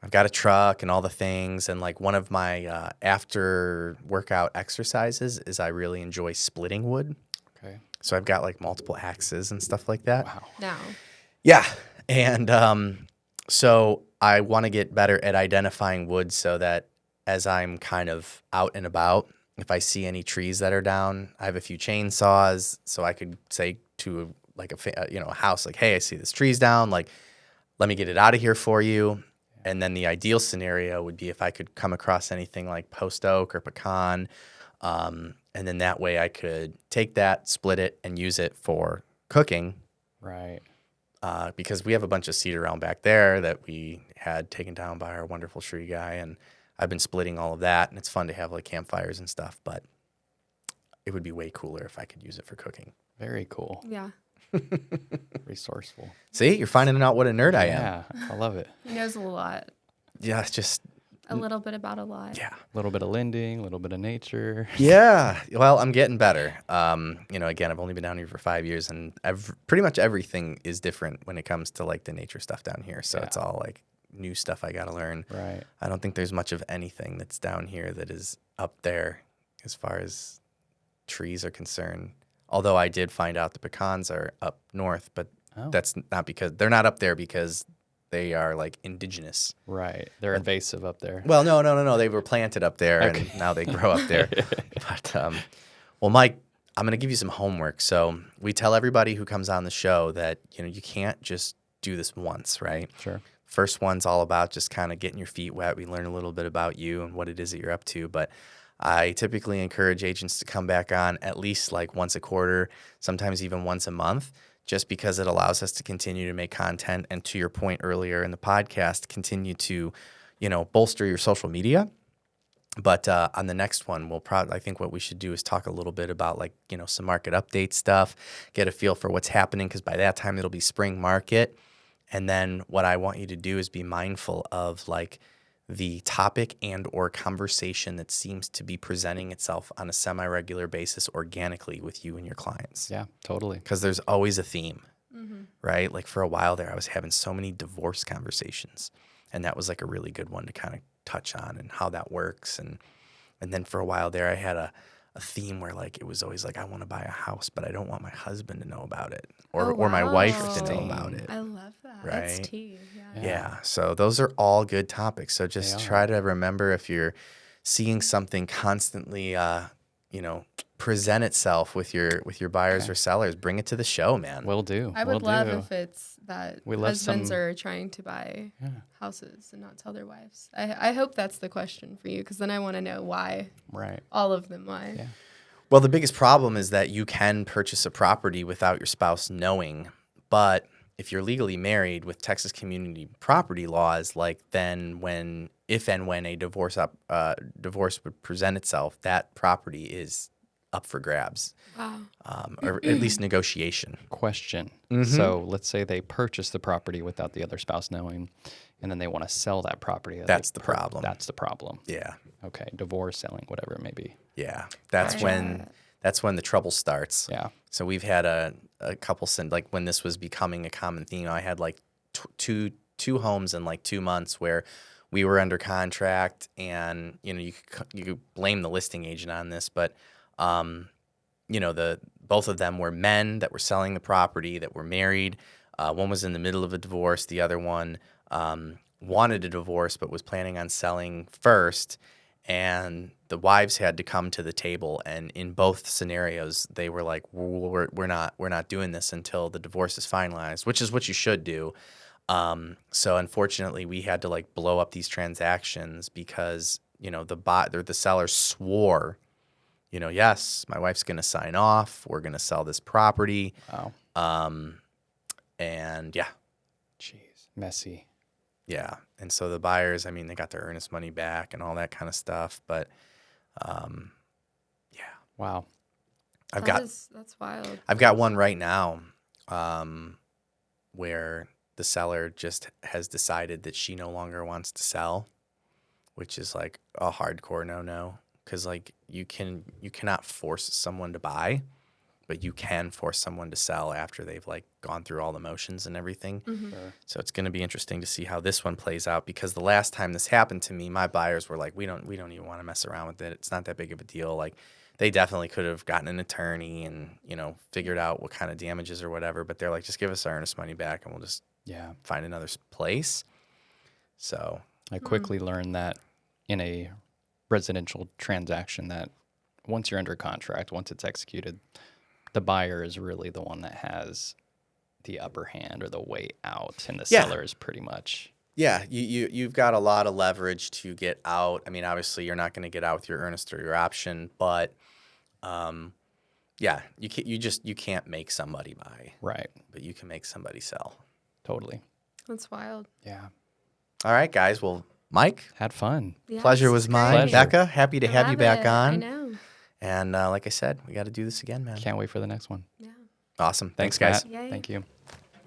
I've got a truck and all the things. And like one of my after workout exercises is I really enjoy splitting wood. Okay. So I've got like multiple axes and stuff like that. Wow. Now. Yeah. And so I want to get better at identifying wood so that as I'm kind of out and about, if I see any trees that are down, I have a few chainsaws, so I could say to a house like, hey, I see this tree's down, like, let me get it out of here for you. And then the ideal scenario would be if I could come across anything like post oak or pecan, and then that way I could take that, split it, and use it for cooking. Right. Because we have a bunch of cedar elm back there that we had taken down by our wonderful tree guy, and I've been splitting all of that, and it's fun to have like campfires and stuff, but it would be way cooler if I could use it for cooking. Very cool. Yeah. Resourceful. See, you're finding out what a nerd I am. Yeah, I love it. He knows a lot. Yeah, it's just, A little bit about a lot. yeah. A little bit of lending, a little bit of nature. Yeah, well, I'm getting better. Again, I've only been down here for 5 years, and pretty much everything is different when it comes to like the nature stuff down here. So it's all like new stuff I got to learn. Right. I don't think there's much of anything that's down here that is up there as far as trees are concerned. Although I did find out the pecans are up north, but that's not because they're not up there because they are like indigenous. Right. They're invasive up there. Well, no. They were planted up there, Okay. and now they grow up there. But, well, Mike, I'm going to give you some homework. So we tell everybody who comes on the show that, you can't just do this once, right? Sure. First one's all about just kind of getting your feet wet. We learn a little bit about you and what it is that you're up to. But I typically encourage agents to come back on at least like once a quarter, sometimes even once a month, just because it allows us to continue to make content. And to your point earlier in the podcast, continue to, bolster your social media. But on the next one, I think what we should do is talk a little bit about like, some market update stuff, get a feel for what's happening, because by that time it'll be spring market. And then what I want you to do is be mindful of like the topic and or conversation that seems to be presenting itself on a semi-regular basis organically with you and your clients. Yeah, totally. Because there's always a theme, right? Like for a while there, I was having so many divorce conversations, and that was like a really good one to kind of touch on and how that works. And then for a while there, I had a theme where like it was always like, I want to buy a house, but I don't want my husband to know about it or my wife to know about it. I love that. Right? That's tea. Yeah. Yeah. So those are all good topics. So just try to remember, if you're seeing something constantly, present itself with your buyers or sellers, bring it to the show, man. Will do. I would love if it's that We love husbands some- are trying to buy houses and not tell their wives. I hope that's the question for you, because then I want to know why. Right. All of them, why. Yeah. Well, the biggest problem is that you can purchase a property without your spouse knowing, but if you're legally married with Texas community property laws, like then if and when a divorce would present itself, that property is up for grabs, Wow. or at least negotiation. Question. Mm-hmm. So let's say they purchase the property without the other spouse knowing, and then they want to sell that property. That's the problem. That's the problem. Yeah, Okay. Divorce, selling, whatever it may be. yeah. That's when the trouble starts. Yeah. So we've had a couple like when this was becoming a common theme. I had like two homes in like 2 months where we were under contract, and you could blame the listing agent on this, but both of them were men that were selling the property, that were married. One was in the middle of a divorce. The other one wanted a divorce but was planning on selling first. And the wives had to come to the table, and in both scenarios, they were like, "We're not doing this until the divorce is finalized," which is what you should do. So unfortunately, we had to like blow up these transactions because the seller swore, yes, my wife's going to sign off. We're going to sell this property. Wow. And yeah. Jeez. Messy. Yeah. And so the buyers, they got their earnest money back and all that kind of stuff. But yeah. Wow. That's wild. I've got one right now where the seller just has decided that she no longer wants to sell, which is like a hardcore no-no. Because like you cannot force someone to buy, but you can force someone to sell after they've like gone through all the motions and everything. Sure. So it's going to be interesting to see how this one plays out, because the last time this happened to me, my buyers were like, we don't even want to mess around with it. It's not that big of a deal. Like they definitely could have gotten an attorney and, figured out what kind of damages or whatever, but they're like, just give us our earnest money back and we'll just find another place. So I quickly learned that in a residential transaction, that once you're under contract, once it's executed, the buyer is really the one that has the upper hand or the way out, and the seller is pretty much. Yeah, you've got a lot of leverage to get out. Obviously, you're not going to get out with your earnest or your option, but you can't make somebody buy, Right. but you can make somebody sell. Totally. That's wild. Yeah. All right, guys. Well, Mike, Had fun. Yes, pleasure was mine. Pleasure. Becca, happy to have you love back it. on. I know. And like I said, we got to do this again, man. Can't wait for the next one. Yeah. Awesome. Thanks guys. Matt. Yay. Thank you.